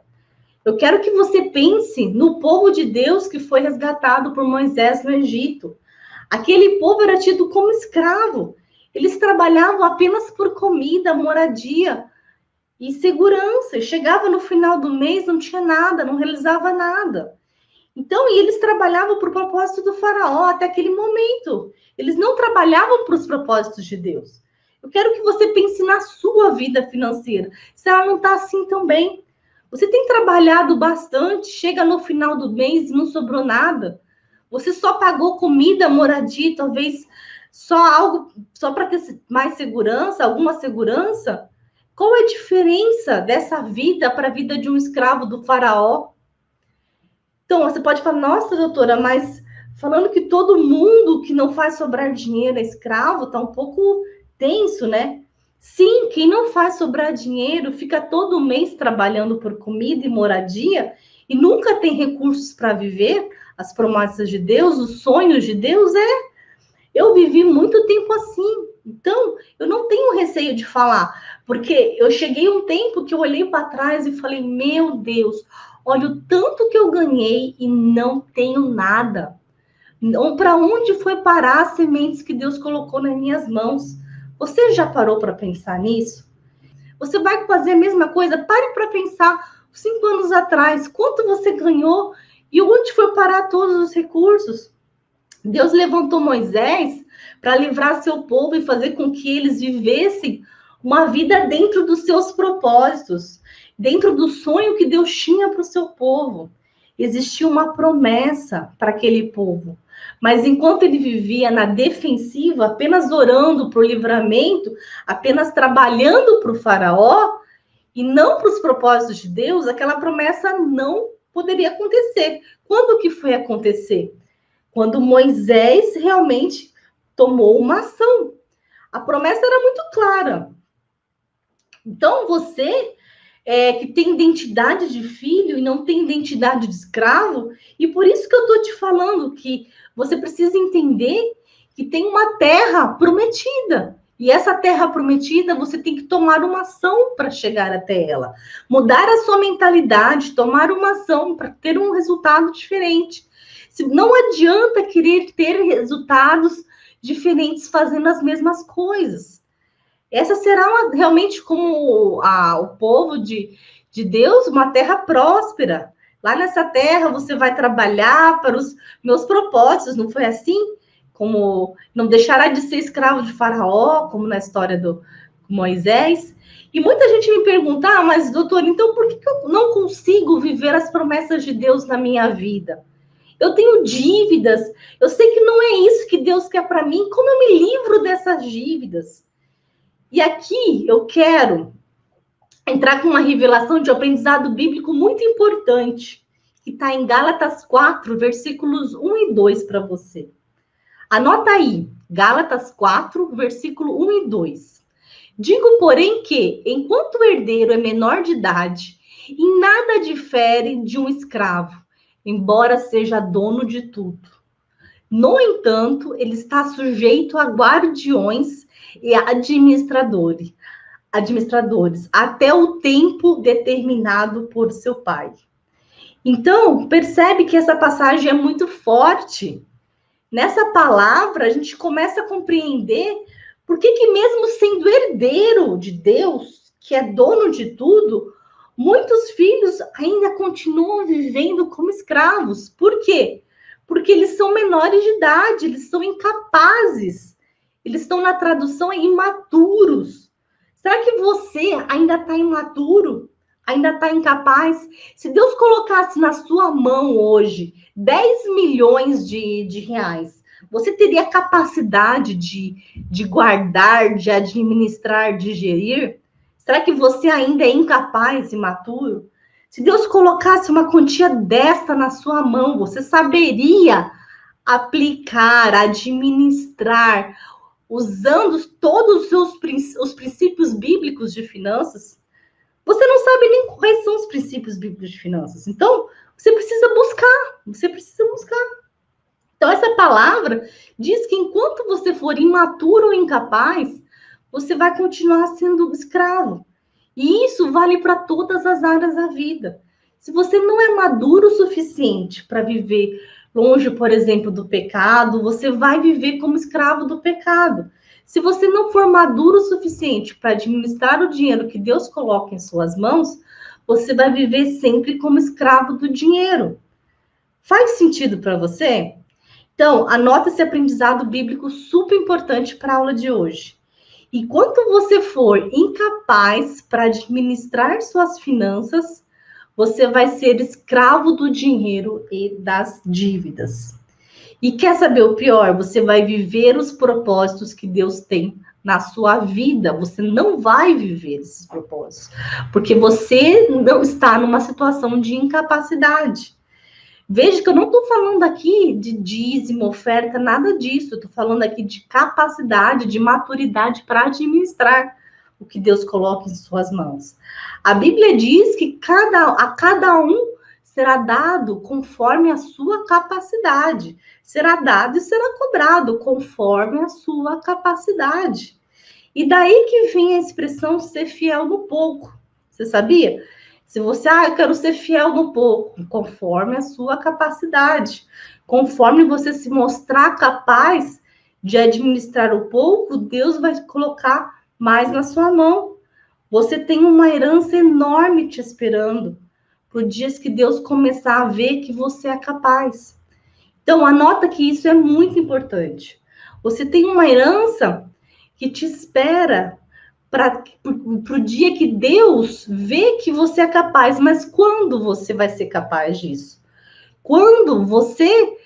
Eu quero que você pense no povo de Deus que foi resgatado por Moisés no Egito. Aquele povo era tido como escravo. Eles trabalhavam apenas por comida, moradia e segurança. Chegava no final do mês, não tinha nada, não realizava nada. Então, e eles trabalhavam para o propósito do faraó até aquele momento. Eles não trabalhavam para os propósitos de Deus. Eu quero que você pense na sua vida financeira. Se ela não está assim também. Você tem trabalhado bastante, chega no final do mês e não sobrou nada. Você só pagou comida, moradia, talvez só para ter mais segurança, alguma segurança. Qual é a diferença dessa vida para a vida de um escravo do faraó? Então, você pode falar, nossa, doutora, mas falando que todo mundo que não faz sobrar dinheiro é escravo, tá um pouco tenso, né? Sim, quem não faz sobrar dinheiro fica todo mês trabalhando por comida e moradia e nunca tem recursos para viver as promessas de Deus, os sonhos de Deus, eu vivi muito tempo assim. Então, eu não tenho receio de falar, porque eu cheguei um tempo que eu olhei para trás e falei, meu Deus, olha o tanto que eu ganhei e não tenho nada. Para onde foi parar as sementes que Deus colocou nas minhas mãos? Você já parou para pensar nisso? Você vai fazer a mesma coisa? Pare para pensar 5 anos atrás, quanto você ganhou e onde foi parar todos os recursos? Deus levantou Moisés para livrar seu povo e fazer com que eles vivessem uma vida dentro dos seus propósitos, dentro do sonho que Deus tinha para o seu povo. Existia uma promessa para aquele povo. Mas enquanto ele vivia na defensiva, apenas orando por livramento, apenas trabalhando para o faraó, e não para os propósitos de Deus, aquela promessa não poderia acontecer. Quando que foi acontecer? Quando Moisés realmente tomou uma ação. A promessa era muito clara. Então, você que tem identidade de filho e não tem identidade de escravo, e por isso que eu estou te falando que você precisa entender que tem uma terra prometida, E essa terra prometida, você tem que tomar uma ação para chegar até ela. Mudar a sua mentalidade, tomar uma ação para ter um resultado diferente. Não adianta querer ter resultados diferentes fazendo as mesmas coisas. Essa será realmente como o povo de Deus, uma terra próspera. Lá nessa terra você vai trabalhar para os meus propósitos, não foi assim? Como não deixará de ser escravo de Faraó, como na história do Moisés. E muita gente me pergunta, mas doutor, então por que eu não consigo viver as promessas de Deus na minha vida? Eu tenho dívidas, eu sei que não é isso que Deus quer para mim, como eu me livro dessas dívidas? E aqui eu quero entrar com uma revelação de aprendizado bíblico muito importante, que está em Gálatas 4, versículos 1 e 2 para você. Anota aí, Gálatas 4, versículo 1 e 2. Digo, porém, que, enquanto o herdeiro é menor de idade, em nada difere de um escravo, embora seja dono de tudo. No entanto, ele está sujeito a guardiões e administradores, até o tempo determinado por seu pai. Então, percebe que essa passagem é muito forte. Nessa palavra, a gente começa a compreender por que mesmo sendo herdeiro de Deus, que é dono de tudo, muitos filhos ainda continuam vivendo como escravos. Por quê? Porque eles são menores de idade, eles são incapazes. Eles estão na tradução imaturos. Será que você ainda está imaturo? Ainda está incapaz? Se Deus colocasse na sua mão hoje 10 milhões de reais, você teria capacidade de guardar, de administrar, de gerir? Será que você ainda é incapaz, imaturo? Se Deus colocasse uma quantia desta na sua mão, você saberia aplicar, administrar, usando todos os princípios bíblicos de finanças? Você não sabe nem quais são os princípios bíblicos de finanças. Então, você precisa buscar. Então, essa palavra diz que enquanto você for imaturo ou incapaz, você vai continuar sendo escravo. E isso vale para todas as áreas da vida. Se você não é maduro o suficiente para viver longe, por exemplo, do pecado, você vai viver como escravo do pecado. Se você não for maduro o suficiente para administrar o dinheiro que Deus coloca em suas mãos, você vai viver sempre como escravo do dinheiro. Faz sentido para você? Então, anota esse aprendizado bíblico super importante para a aula de hoje. E quando você for incapaz para administrar suas finanças, você vai ser escravo do dinheiro e das dívidas. E quer saber o pior? Você vai viver os propósitos que Deus tem na sua vida. Você não vai viver esses propósitos, porque você não está numa situação de incapacidade. Veja que eu não estou falando aqui de dízimo, oferta, nada disso. Eu estou falando aqui de capacidade, de maturidade para administrar o que Deus coloca em suas mãos. A Bíblia diz que a cada um será dado conforme a sua capacidade. Será dado e será cobrado conforme a sua capacidade. E daí que vem a expressão ser fiel no pouco. Você sabia? Se você, eu quero ser fiel no pouco, conforme a sua capacidade. Conforme você se mostrar capaz de administrar o pouco, Deus vai colocar mais na sua mão. Você tem uma herança enorme te esperando, por dias que Deus começar a ver que você é capaz. Então, anota que isso é muito importante. Você tem uma herança que te espera para o dia que Deus vê que você é capaz. Mas quando você vai ser capaz disso? Quando você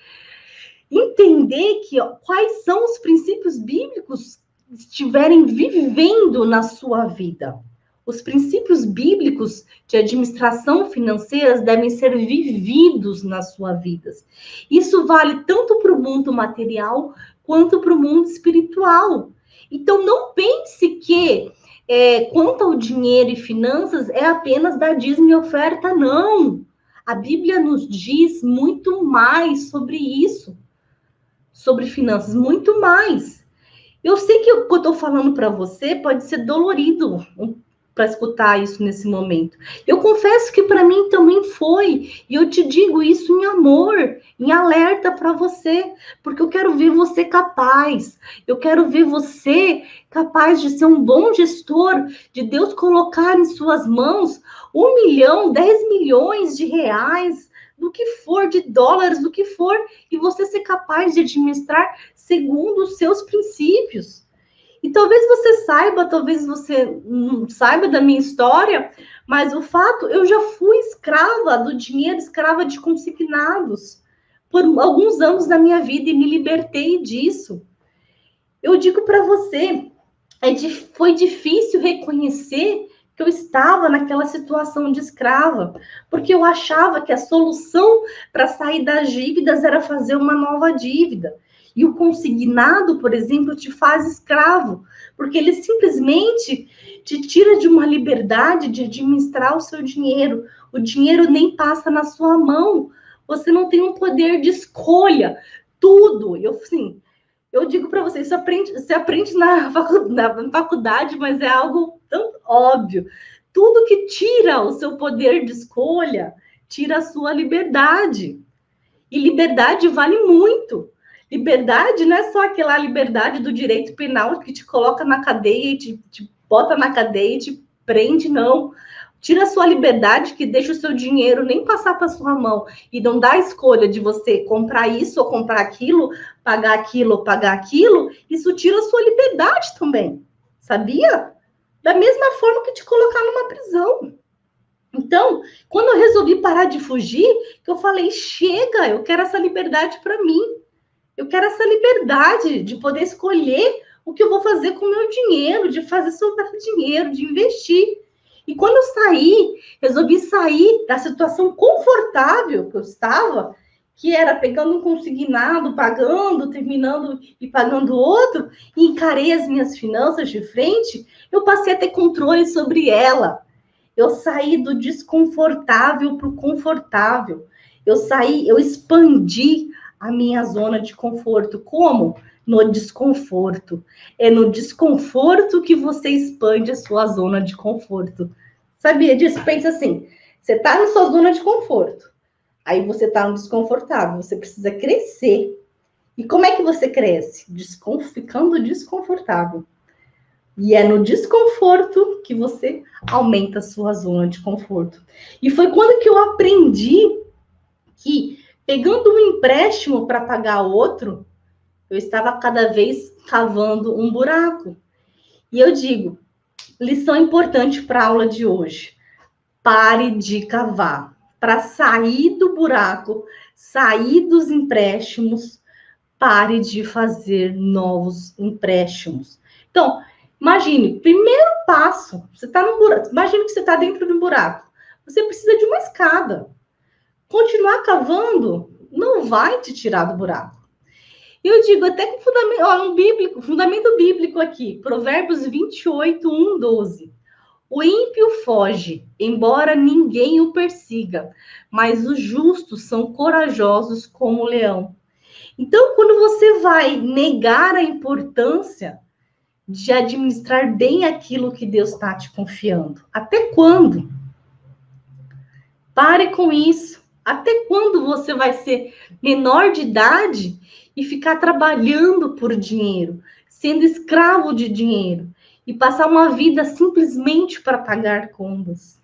entender quais são os princípios bíblicos que estiverem vivendo na sua vida. Os princípios bíblicos de administração financeira devem ser vividos nas suas vidas. Isso vale tanto para o mundo material quanto para o mundo espiritual. Então, não pense que quanto ao dinheiro e finanças é apenas dar dízimo e oferta, não. A Bíblia nos diz muito mais sobre isso, sobre finanças, muito mais. Eu sei que o que eu estou falando para você pode ser dolorido para escutar isso nesse momento. Eu confesso que para mim também foi, e eu te digo isso em amor, em alerta para você, porque eu quero ver você capaz. Eu quero ver você capaz de ser um bom gestor, de Deus colocar em suas mãos 1 milhão, 10 milhões de reais, do que for, de dólares, do que for, e você ser capaz de administrar segundo os seus princípios. E talvez você saiba, talvez você não saiba da minha história, mas o fato, eu já fui escrava do dinheiro, escrava de consignados, por alguns anos da minha vida e me libertei disso. Eu digo para você, foi difícil reconhecer que eu estava naquela situação de escrava, porque eu achava que a solução para sair das dívidas era fazer uma nova dívida. E o consignado, por exemplo, te faz escravo, porque ele simplesmente te tira de uma liberdade de administrar o seu dinheiro. O dinheiro nem passa na sua mão. Você não tem um poder de escolha. Tudo. Eu digo para você, você aprende na faculdade, mas é algo tão óbvio. Tudo que tira o seu poder de escolha, tira a sua liberdade. E liberdade vale muito. Liberdade não é só aquela liberdade do direito penal que te coloca na cadeia e te bota na cadeia e te prende, não. Tira a sua liberdade, que deixa o seu dinheiro nem passar para sua mão e não dá a escolha de você comprar isso ou comprar aquilo, pagar aquilo ou pagar aquilo. Isso tira a sua liberdade também, sabia? Da mesma forma que te colocar numa prisão. Então, quando eu resolvi parar de fugir, eu falei, chega, eu quero essa liberdade para mim. Eu quero essa liberdade de poder escolher o que eu vou fazer com o meu dinheiro, de fazer sobrar dinheiro, de investir. E quando eu resolvi sair da situação confortável que eu estava, que era pegando um consignado, pagando, terminando e pagando outro, e encarei as minhas finanças de frente, eu passei a ter controle sobre ela. Eu saí do desconfortável para o confortável. Eu expandi a minha zona de conforto. Como? No desconforto. É no desconforto que você expande a sua zona de conforto. Sabia disso? Pensa assim, você está na sua zona de conforto. Aí você está no desconfortável. Você precisa crescer. E como é que você cresce? Ficando desconfortável. E é no desconforto que você aumenta a sua zona de conforto. E foi quando que eu aprendi que, pegando um empréstimo para pagar outro, eu estava cada vez cavando um buraco. E eu digo, lição importante para a aula de hoje. Pare de cavar. Para sair do buraco, sair dos empréstimos, pare de fazer novos empréstimos. Então, imagine, primeiro passo, você está no buraco, imagine que você está dentro de um buraco. Você precisa de uma escada. Continuar cavando não vai te tirar do buraco. Eu digo até com fundamento bíblico aqui, Provérbios 28, 1, 12. O ímpio foge, embora ninguém o persiga, mas os justos são corajosos como o leão. Então, quando você vai negar a importância de administrar bem aquilo que Deus está te confiando, até quando? Pare com isso. Até quando você vai ser menor de idade e ficar trabalhando por dinheiro, sendo escravo de dinheiro e passar uma vida simplesmente para pagar contas?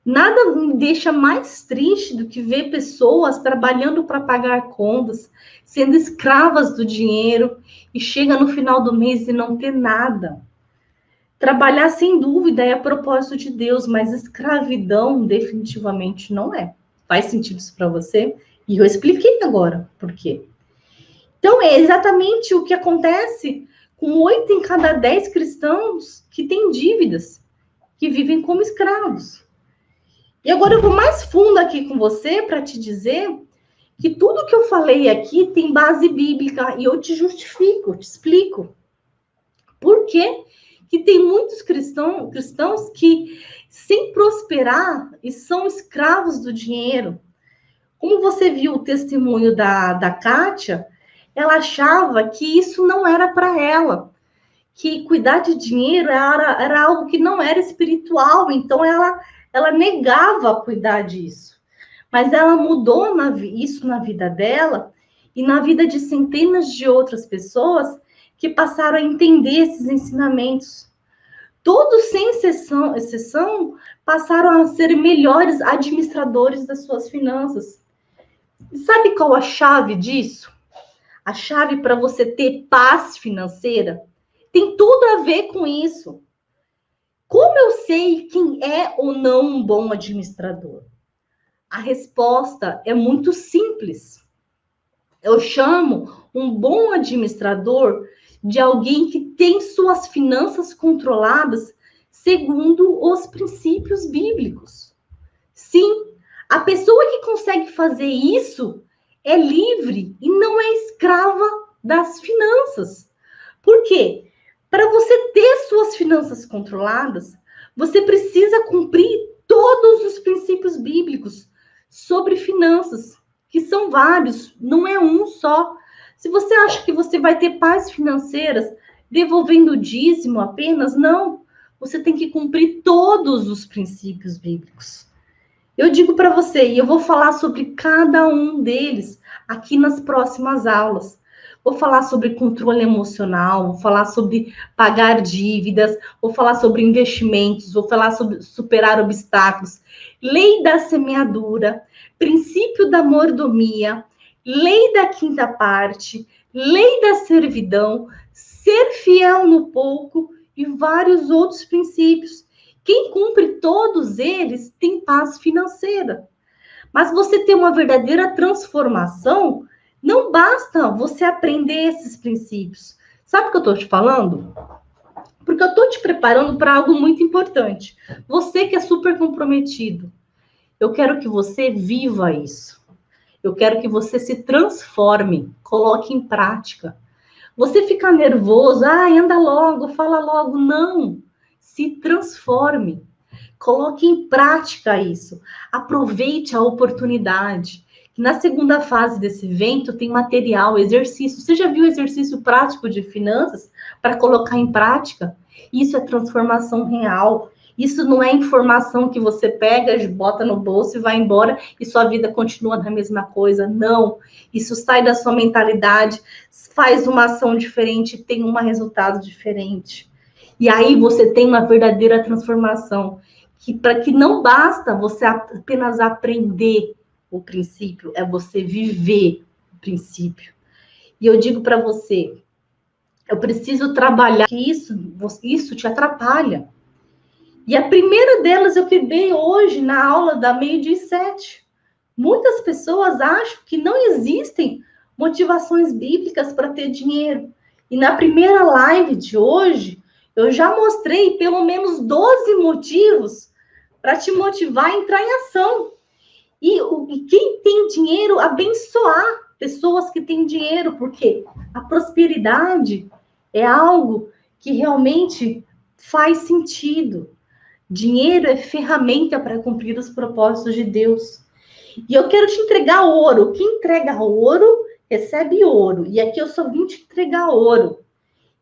Nada me deixa mais triste do que ver pessoas trabalhando para pagar contas, sendo escravas do dinheiro e chega no final do mês e não ter nada. Trabalhar, sem dúvida, é propósito de Deus, mas escravidão definitivamente não é. Faz sentido isso para você? E eu expliquei agora por quê. Então, é exatamente o que acontece com 8 em cada 10 cristãos que têm dívidas, que vivem como escravos. E agora eu vou mais fundo aqui com você para te dizer que tudo que eu falei aqui tem base bíblica e eu te justifico, te explico. Por quê? Que tem muitos cristãos que, sem prosperar, e são escravos do dinheiro. Como você viu o testemunho da Kátia, ela achava que isso não era para ela, que cuidar de dinheiro era algo que não era espiritual, então ela negava cuidar disso. Mas ela mudou isso na vida dela e na vida de centenas de outras pessoas que passaram a entender esses ensinamentos. Todos, sem exceção, passaram a ser melhores administradores das suas finanças. E sabe qual a chave disso? A chave para você ter paz financeira tem tudo a ver com isso. Como eu sei quem é ou não um bom administrador? A resposta é muito simples. Eu chamo um bom administrador de alguém que tem suas finanças controladas segundo os princípios bíblicos. Sim, a pessoa que consegue fazer isso é livre e não é escrava das finanças. Por quê? Para você ter suas finanças controladas, você precisa cumprir todos os princípios bíblicos sobre finanças, que são vários, não é um só. Se você acha que você vai ter paz financeiras devolvendo o dízimo apenas, não. Você tem que cumprir todos os princípios bíblicos. Eu digo para você, e eu vou falar sobre cada um deles aqui nas próximas aulas. Vou falar sobre controle emocional, vou falar sobre pagar dívidas, vou falar sobre investimentos, vou falar sobre superar obstáculos, lei da semeadura, princípio da mordomia, lei da quinta parte, lei da servidão, ser fiel no pouco e vários outros princípios. Quem cumpre todos eles tem paz financeira. Mas você ter uma verdadeira transformação, não basta você aprender esses princípios. Sabe o que eu estou te falando? Porque eu estou te preparando para algo muito importante. Você que é super comprometido, eu quero que você viva isso. Eu quero que você se transforme, coloque em prática. Você fica nervoso, anda logo, fala logo. Não, se transforme. Coloque em prática isso. Aproveite a oportunidade. Na segunda fase desse evento tem material, exercício. Você já viu exercício prático de finanças para colocar em prática? Isso é transformação real. Isso não é informação que você pega, bota no bolso e vai embora e sua vida continua na mesma coisa. Não. Isso sai da sua mentalidade, faz uma ação diferente, tem um resultado diferente. E aí você tem uma verdadeira transformação. Para que não basta você apenas aprender o princípio, é você viver o princípio. E eu digo para você, eu preciso trabalhar que isso te atrapalha. E a primeira delas eu que dei hoje na aula da 12:07. Muitas pessoas acham que não existem motivações bíblicas para ter dinheiro. E na primeira live de hoje, eu já mostrei pelo menos 12 motivos para te motivar a entrar em ação. E quem tem dinheiro, abençoar pessoas que têm dinheiro, porque a prosperidade é algo que realmente faz sentido. Dinheiro é ferramenta para cumprir os propósitos de Deus. E eu quero te entregar ouro. Quem entrega ouro, recebe ouro. E aqui eu só vim te entregar ouro.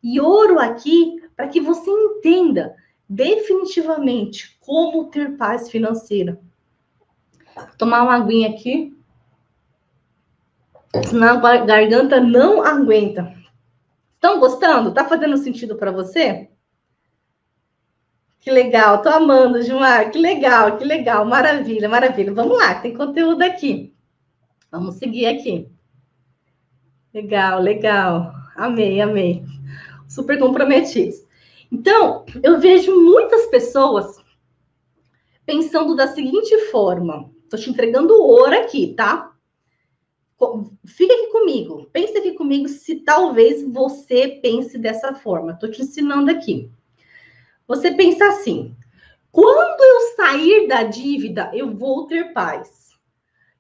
E ouro aqui, para que você entenda definitivamente como ter paz financeira. Vou tomar uma aguinha aqui, senão a garganta não aguenta. Estão gostando? Tá fazendo sentido para você? Que legal, tô amando, Gilmar. Que legal, maravilha, maravilha. Vamos lá, tem conteúdo aqui. Vamos seguir aqui. Legal. Amei. Super comprometidos. Então, eu vejo muitas pessoas pensando da seguinte forma. Tô te entregando ouro aqui, tá? Fica aqui comigo. Pensa aqui comigo se talvez você pense dessa forma. Tô te ensinando aqui. Você pensa assim: quando eu sair da dívida, eu vou ter paz.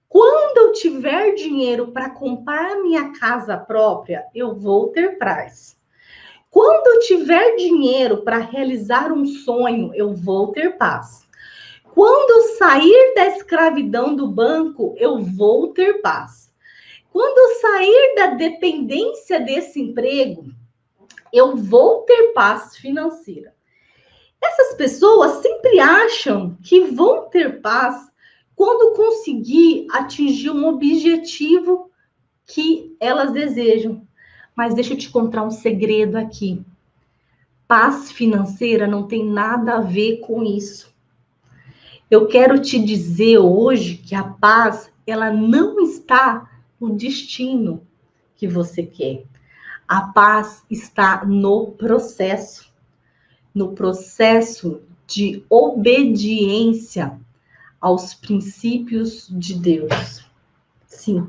Quando eu tiver dinheiro para comprar minha casa própria, eu vou ter paz. Quando eu tiver dinheiro para realizar um sonho, eu vou ter paz. Quando eu sair da escravidão do banco, eu vou ter paz. Quando eu sair da dependência desse emprego, eu vou ter paz financeira. Essas pessoas sempre acham que vão ter paz quando conseguir atingir um objetivo que elas desejam. Mas deixa eu te contar um segredo aqui. Paz financeira não tem nada a ver com isso. Eu quero te dizer hoje que a paz, ela não está no destino que você quer. A paz está no processo de obediência aos princípios de Deus. Sim.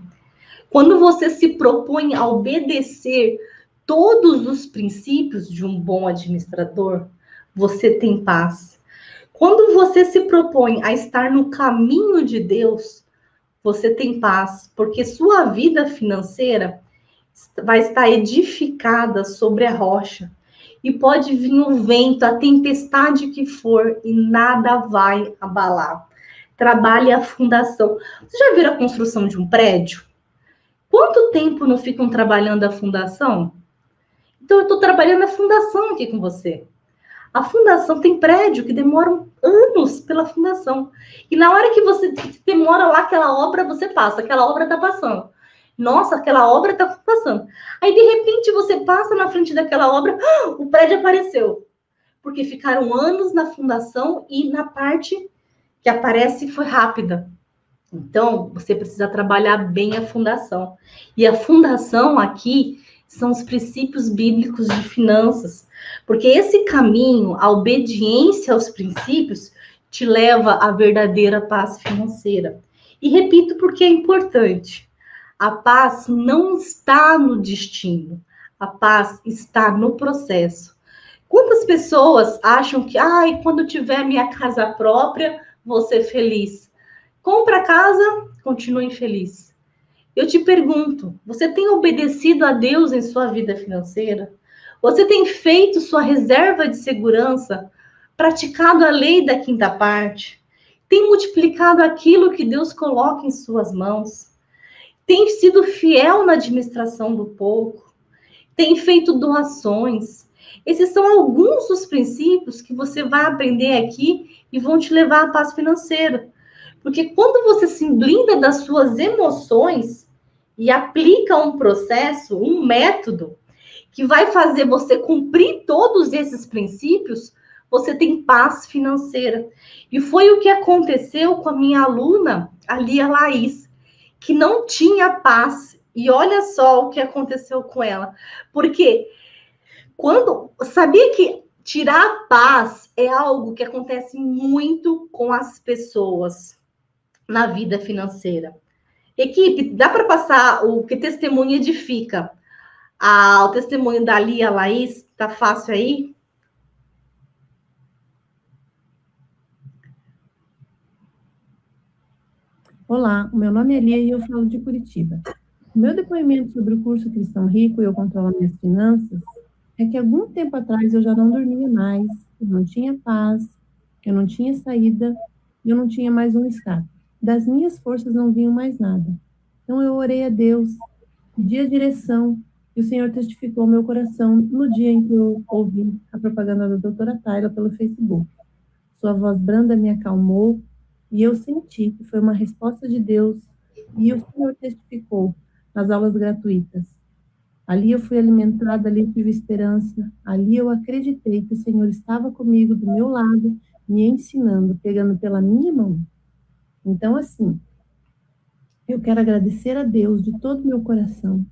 Quando você se propõe a obedecer todos os princípios de um bom administrador, você tem paz. Quando você se propõe a estar no caminho de Deus, você tem paz, porque sua vida financeira vai estar edificada sobre a rocha. E pode vir o vento, a tempestade que for, e nada vai abalar. Trabalhe a fundação. Você já viu a construção de um prédio? Quanto tempo não ficam trabalhando a fundação? Então, eu estou trabalhando a fundação aqui com você. A fundação tem prédio que demoram anos pela fundação. E na hora que você demora lá aquela obra, você passa. Aquela obra está passando. Nossa, aquela obra está passando. Aí, de repente, você passa na frente daquela obra, o prédio apareceu. Porque ficaram anos na fundação e na parte que aparece foi rápida. Então, você precisa trabalhar bem a fundação. E a fundação aqui são os princípios bíblicos de finanças. Porque esse caminho, a obediência aos princípios, te leva à verdadeira paz financeira. E repito porque é importante. A paz não está no destino. A paz está no processo. Quantas pessoas acham que, quando tiver minha casa própria, vou ser feliz? Compra a casa, continua infeliz. Eu te pergunto, você tem obedecido a Deus em sua vida financeira? Você tem feito sua reserva de segurança? Praticado a lei da quinta parte? Tem multiplicado aquilo que Deus coloca em suas mãos? Tem sido fiel na administração do pouco? Tem feito doações? Esses são alguns dos princípios que você vai aprender aqui e vão te levar à paz financeira. Porque quando você se blinda das suas emoções e aplica um processo, um método, que vai fazer você cumprir todos esses princípios, você tem paz financeira. E foi o que aconteceu com a minha aluna, a Lia Laís, que não tinha paz. E olha só o que aconteceu com ela. Porque sabia que tirar a paz é algo que acontece muito com as pessoas na vida financeira. Equipe, dá para passar o que testemunho edifica? O testemunho da Lia Laís, tá fácil aí?
Olá, o meu nome é Lia e eu falo de Curitiba. O meu depoimento sobre o curso Cristão Rico e Eu Controlo Minhas Finanças é que algum tempo atrás eu já não dormia mais, eu não tinha paz, eu não tinha saída, eu não tinha mais um escape. Das minhas forças não vinha mais nada. Então eu orei a Deus, pedi a direção e o Senhor testificou ao meu coração no dia em que eu ouvi a propaganda da doutora Tayla pelo Facebook. Sua voz branda me acalmou e eu senti que foi uma resposta de Deus e o Senhor testificou nas aulas gratuitas. Ali eu fui alimentada, ali eu tive esperança, ali eu acreditei que o Senhor estava comigo, do meu lado, me ensinando, pegando pela minha mão. Então, assim, eu quero agradecer a Deus de todo o meu coração.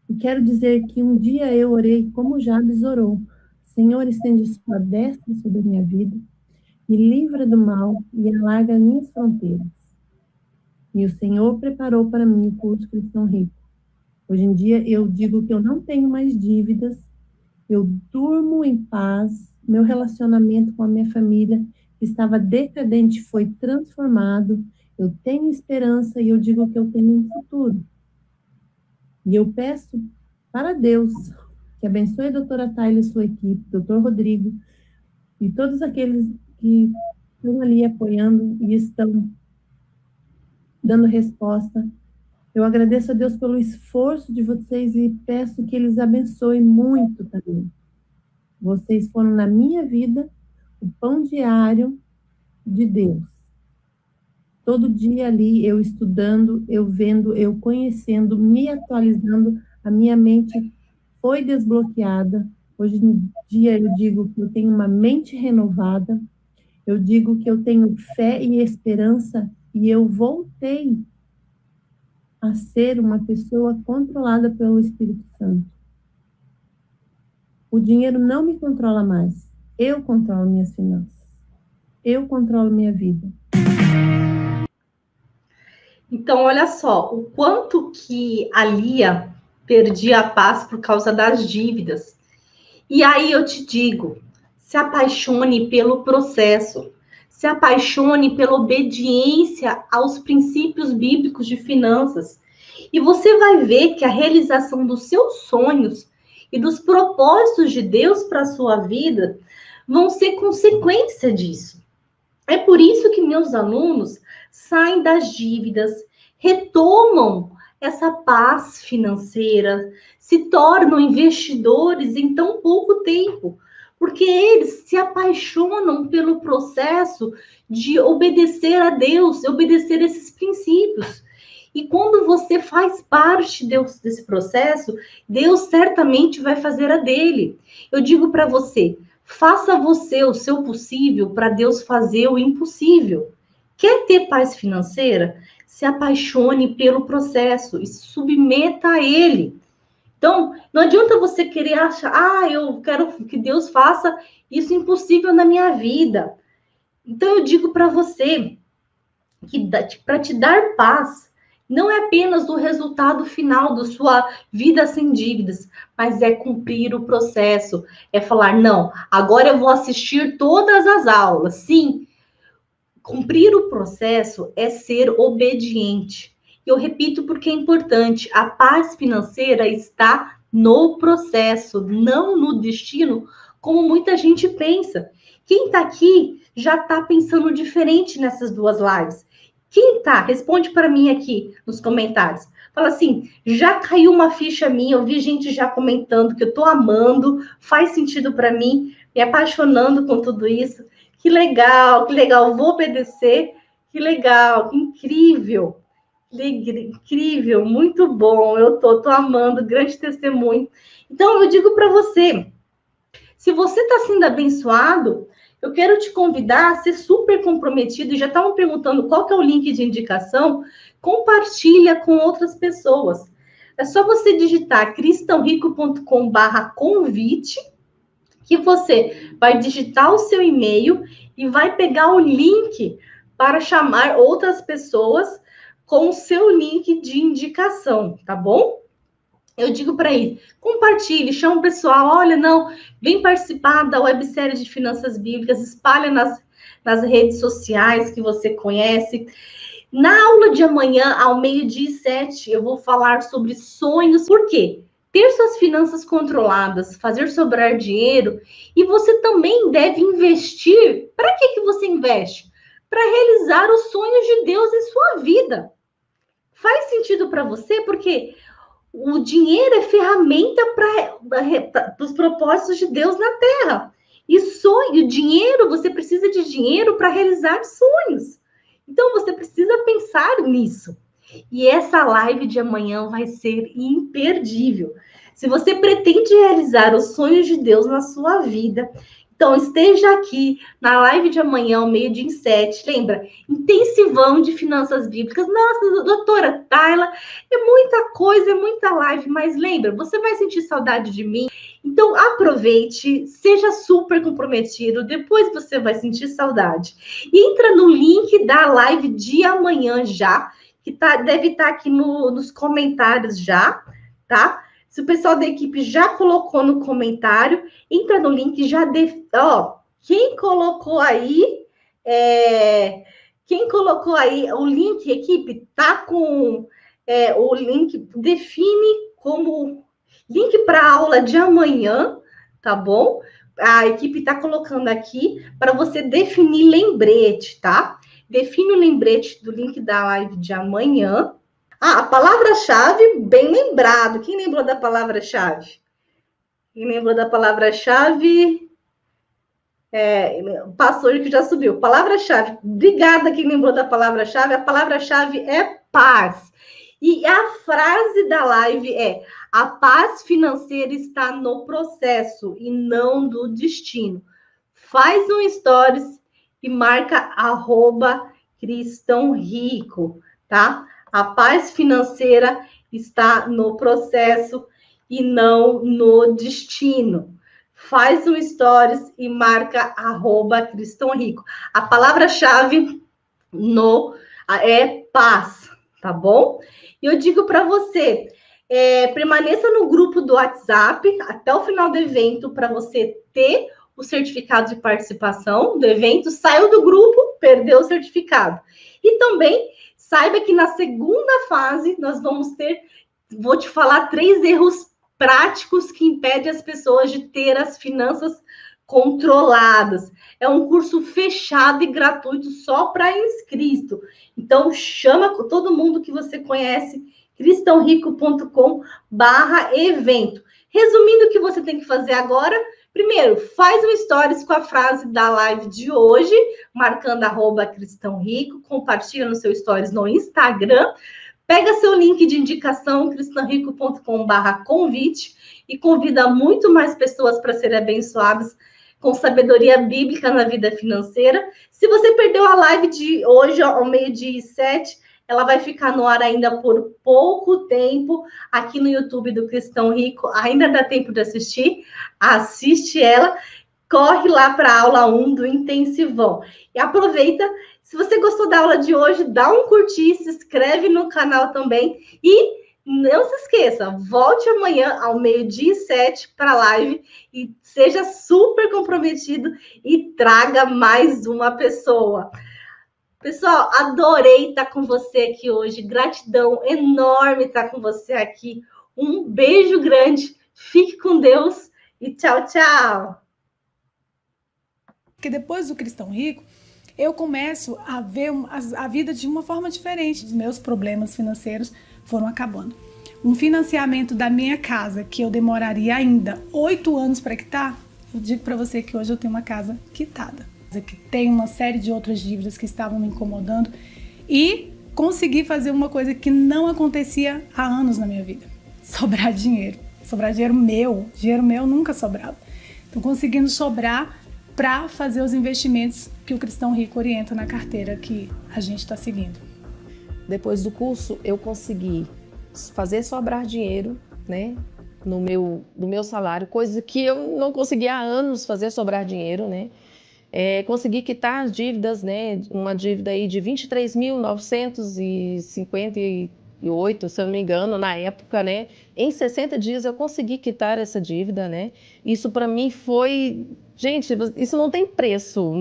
E quero dizer que um dia eu orei como Jabes orou. Senhor, estende sua destra sobre a minha vida, me livra do mal e alarga as minhas fronteiras. E o Senhor preparou para mim o curso Cristão Rico. Hoje em dia eu digo que eu não tenho mais dívidas, eu durmo em paz, meu relacionamento com a minha família que estava decadente foi transformado, eu tenho esperança e eu digo que eu tenho um futuro. E eu peço para Deus que abençoe a doutora Tayla e sua equipe, doutor Rodrigo, e todos aqueles que estão ali apoiando e estão dando resposta Eu agradeço a Deus pelo esforço de vocês e peço que eles abençoem muito também. Vocês foram na minha vida o pão diário de Deus. Todo dia ali, eu estudando, eu vendo, eu conhecendo, me atualizando, a minha mente foi desbloqueada. Hoje em dia eu digo que eu tenho uma mente renovada, eu digo que eu tenho fé e esperança e eu voltei a ser uma pessoa controlada pelo Espírito Santo. O dinheiro não me controla mais. Eu controlo minhas finanças. Eu controlo minha vida.
Então, olha só, o quanto que a Lia perdia a paz por causa das dívidas. E aí eu te digo, se apaixone pelo processo, se apaixone pela obediência aos princípios bíblicos de finanças. E você vai ver que a realização dos seus sonhos e dos propósitos de Deus para a sua vida vão ser consequência disso. É por isso que meus alunos saem das dívidas, retomam essa paz financeira, se tornam investidores em tão pouco tempo, porque eles se apaixonam pelo processo de obedecer a Deus, obedecer esses princípios. E quando você faz parte desse processo, Deus certamente vai fazer a dele. Eu digo para você, faça você o seu possível para Deus fazer o impossível. Quer ter paz financeira? Se apaixone pelo processo e se submeta a ele. Então, não adianta você querer achar, eu quero que Deus faça isso impossível na minha vida. Então, eu digo para você que para te dar paz, não é apenas o resultado final da sua vida sem dívidas, mas é cumprir o processo. É falar, não, agora eu vou assistir todas as aulas. Sim, cumprir o processo é ser obediente. Eu repito porque é importante. A paz financeira está no processo, não no destino, como muita gente pensa. Quem está aqui já está pensando diferente nessas duas lives. Quem tá? Responde para mim aqui nos comentários. Fala assim, já caiu uma ficha minha, eu vi gente já comentando que eu tô amando, faz sentido para mim, me apaixonando com tudo isso. Que legal, vou obedecer. Que legal, que incrível. Incrível, muito bom. Eu tô amando, grande testemunho. Então, eu digo para você, se você está sendo abençoado, eu quero te convidar a ser super comprometido. E já estavam perguntando qual que é o link de indicação. Compartilha com outras pessoas. É só você digitar cristãorico.com/convite, que você vai digitar o seu e-mail e vai pegar o link para chamar outras pessoas com o seu link de indicação, tá bom? Eu digo para ele, compartilhe, chama o pessoal, olha, não, vem participar da websérie de finanças bíblicas, espalha nas redes sociais que você conhece. Na aula de amanhã, ao 12h07, eu vou falar sobre sonhos. Por quê? Ter suas finanças controladas, fazer sobrar dinheiro, e você também deve investir. Para que você investe? Para realizar os sonhos de Deus em sua vida. Faz sentido para você? Porque o dinheiro é ferramenta para os propósitos de Deus na Terra. E sonho, dinheiro, você precisa de dinheiro para realizar sonhos. Então, você precisa pensar nisso. E essa live de amanhã vai ser imperdível. Se você pretende realizar os sonhos de Deus na sua vida, então esteja aqui na live de amanhã, ao 12h07. Lembra? Intensivão de finanças bíblicas. Nossa, doutora Tayla, é muita coisa, é muita live, mas lembra, você vai sentir saudade de mim? Então, aproveite, seja super comprometido, depois você vai sentir saudade. E entra no link da live de amanhã já, que deve estar aqui nos comentários já, tá? Se o pessoal da equipe já colocou no comentário, entra no link, já... quem colocou aí... Quem colocou aí o link, equipe, tá com o link, define como link para a aula de amanhã, tá bom? A equipe tá colocando aqui para você definir lembrete, tá? Define o lembrete do link da live de amanhã. Ah, a palavra-chave, bem lembrado. Quem lembrou da palavra-chave? Quem lembrou da palavra-chave? O pastor que já subiu. Palavra-chave. Obrigada quem lembrou da palavra-chave. A palavra-chave é paz. E a frase da live é: a paz financeira está no processo e não no destino. Faz um stories e marca @cristão rico, tá? A paz financeira está no processo e não no destino. Faz um stories e marca @cristão rico. A palavra-chave é paz, tá bom? E eu digo para você, permaneça no grupo do WhatsApp até o final do evento para você ter o certificado de participação do evento. Saiu do grupo, perdeu o certificado. E também saiba que na segunda fase nós vou te falar 3 erros práticos que impedem as pessoas de ter as finanças controladas. É um curso fechado e gratuito só para inscrito. Então, chama todo mundo que você conhece, cristãorico.com/evento. Resumindo o que você tem que fazer agora, primeiro, faz um stories com a frase da live de hoje, marcando @cristãorico, compartilha no seu stories no Instagram, pega seu link de indicação, cristãorico.com/convite, e convida muito mais pessoas para serem abençoadas com sabedoria bíblica na vida financeira. Se você perdeu a live de hoje, ao 12h07, ela vai ficar no ar ainda por pouco tempo aqui no YouTube do Cristão Rico. Ainda dá tempo de assistir. Assiste ela. Corre lá para a aula 1 do Intensivão. E aproveita. Se você gostou da aula de hoje, dá um curtir, se inscreve no canal também. E não se esqueça, volte amanhã ao 12h07 para a live e seja super comprometido e traga mais uma pessoa. Pessoal, adorei estar com você aqui hoje. Gratidão enorme estar com você aqui. Um beijo grande. Fique com Deus e tchau, tchau.
Porque depois do Cristão Rico, eu começo a ver a vida de uma forma diferente. Os meus problemas financeiros foram acabando. Um financiamento da minha casa, que eu demoraria ainda 8 anos para quitar, eu digo para você que hoje eu tenho uma casa quitada. Que tem uma série de outras dívidas que estavam me incomodando e consegui fazer uma coisa que não acontecia há anos na minha vida: sobrar dinheiro. Sobrar dinheiro meu nunca sobrava. Então, conseguindo sobrar para fazer os investimentos que o Cristão Rico orienta na carteira que a gente está seguindo.
Depois do curso, eu consegui fazer sobrar dinheiro, né, no meu salário, coisa que eu não conseguia há anos fazer sobrar dinheiro, né. Consegui quitar as dívidas, né, uma dívida aí de 23.958, se eu não me engano, na época, né. Em 60 dias eu consegui quitar essa dívida, né. Isso para mim foi... Gente, isso não tem preço,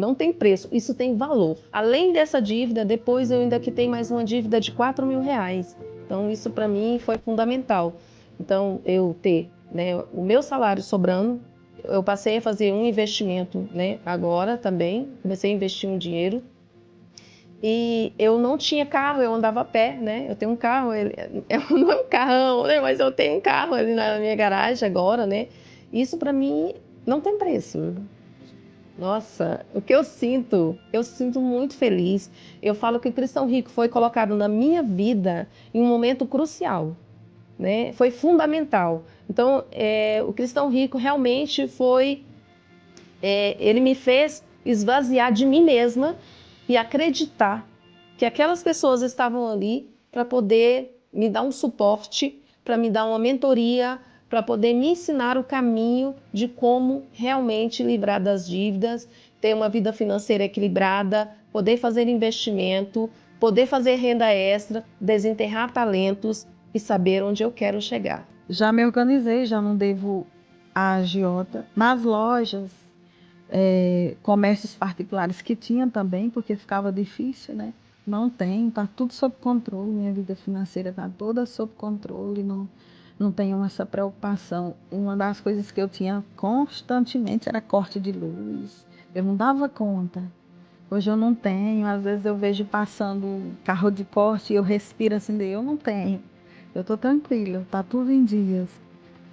isso tem valor. Além dessa dívida, depois eu ainda quitei mais uma dívida de R$4.000. Então isso para mim foi fundamental. Então eu ter, né, o meu salário sobrando, eu passei a fazer um investimento, né, agora também, comecei a investir um dinheiro. E eu não tinha carro, eu andava a pé, né? Eu tenho um carro, não é um carrão, né? Mas eu tenho um carro ali na minha garagem agora, né? Isso para mim não tem preço. Nossa, o que eu sinto muito feliz. Eu falo que o Cristão Rico foi colocado na minha vida em um momento crucial, né? Foi fundamental. Então, o Cristão Rico realmente foi... ele me fez esvaziar de mim mesma e acreditar que aquelas pessoas estavam ali para poder me dar um suporte, para me dar uma mentoria, para poder me ensinar o caminho de como realmente livrar das dívidas, ter uma vida financeira equilibrada, poder fazer investimento, poder fazer renda extra, desenterrar talentos e saber onde eu quero chegar.
Já me organizei, já não devo a agiota. Nas lojas, comércios particulares que tinha também, porque ficava difícil, né? Não tem, está tudo sob controle, minha vida financeira está toda sob controle, não tenho essa preocupação. Uma das coisas que eu tinha constantemente era corte de luz, eu não dava conta. Hoje eu não tenho, às vezes eu vejo passando carro de porte e eu respiro assim, eu não tenho. Eu tô tranquila, tá tudo em dias.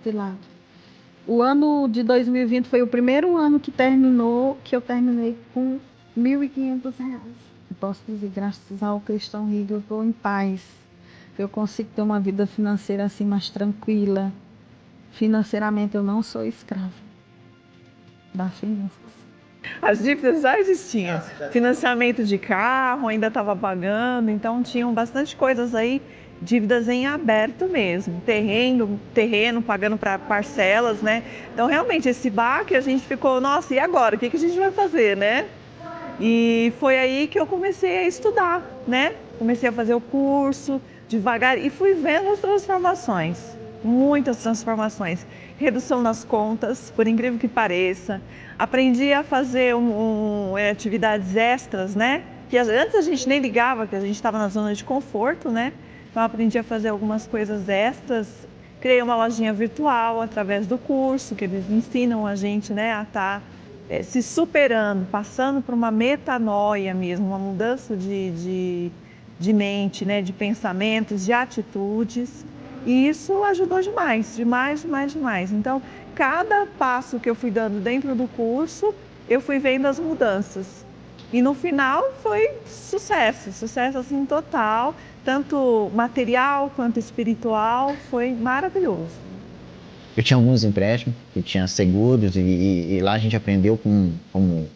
Sei lá. O ano de 2020 foi o primeiro ano que eu terminei com R$ 1.500. Eu posso dizer, graças ao Cristão Rico, eu tô em paz. Eu consigo ter uma vida financeira assim mais tranquila. Financeiramente eu não sou escrava das finanças.
As dívidas já existiam. Financiamento de carro, ainda estava pagando, então tinham bastante coisas aí, dívidas em aberto mesmo. Terreno pagando para parcelas, né? Então, realmente, esse baque a gente ficou, nossa, e agora? O que a gente vai fazer, né? E foi aí que eu comecei a estudar, né? Comecei a fazer o curso devagar e fui vendo as transformações, muitas transformações. Redução nas contas, por incrível que pareça. Aprendi a fazer atividades extras, né? Que antes a gente nem ligava, que a gente estava na zona de conforto, né? Então aprendi a fazer algumas coisas extras. Criei uma lojinha virtual através do curso, que eles ensinam a gente, né, a estar se superando, passando por uma metanoia mesmo, uma mudança de mente, né, de pensamentos, de atitudes. E isso ajudou demais, demais, demais, demais. Então, cada passo que eu fui dando dentro do curso, eu fui vendo as mudanças. E no final foi sucesso, sucesso assim total, tanto material quanto espiritual, foi maravilhoso.
Eu tinha alguns empréstimos, que tinha seguros, e lá a gente aprendeu como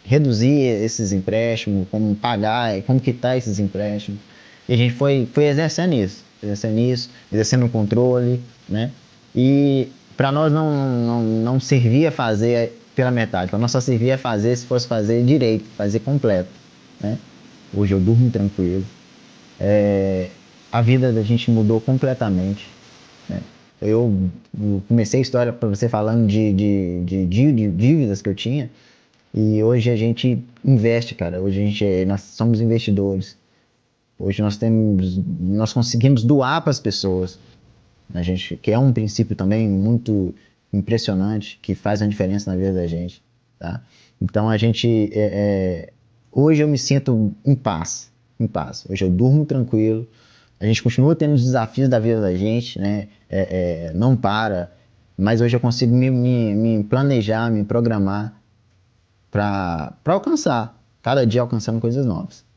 reduzir esses empréstimos, como pagar, como quitar esses empréstimos. E a gente foi exercendo isso, exercendo o controle, né? E para nós não servia fazer pela metade, para nós só servia fazer se fosse fazer direito, fazer completo, né? Hoje eu durmo tranquilo. A vida da gente mudou completamente, né? Eu comecei a história para você falando de dívidas que eu tinha, e hoje a gente investe, cara. Hoje nós somos investidores. Hoje nós conseguimos doar para as pessoas. A gente, que é um princípio também muito impressionante, que faz a diferença na vida da gente, tá? Então a gente, hoje eu me sinto em paz. Hoje eu durmo tranquilo. A gente continua tendo os desafios da vida da gente, né? Não para, mas hoje eu consigo me planejar, me programar para alcançar, cada dia alcançando coisas novas.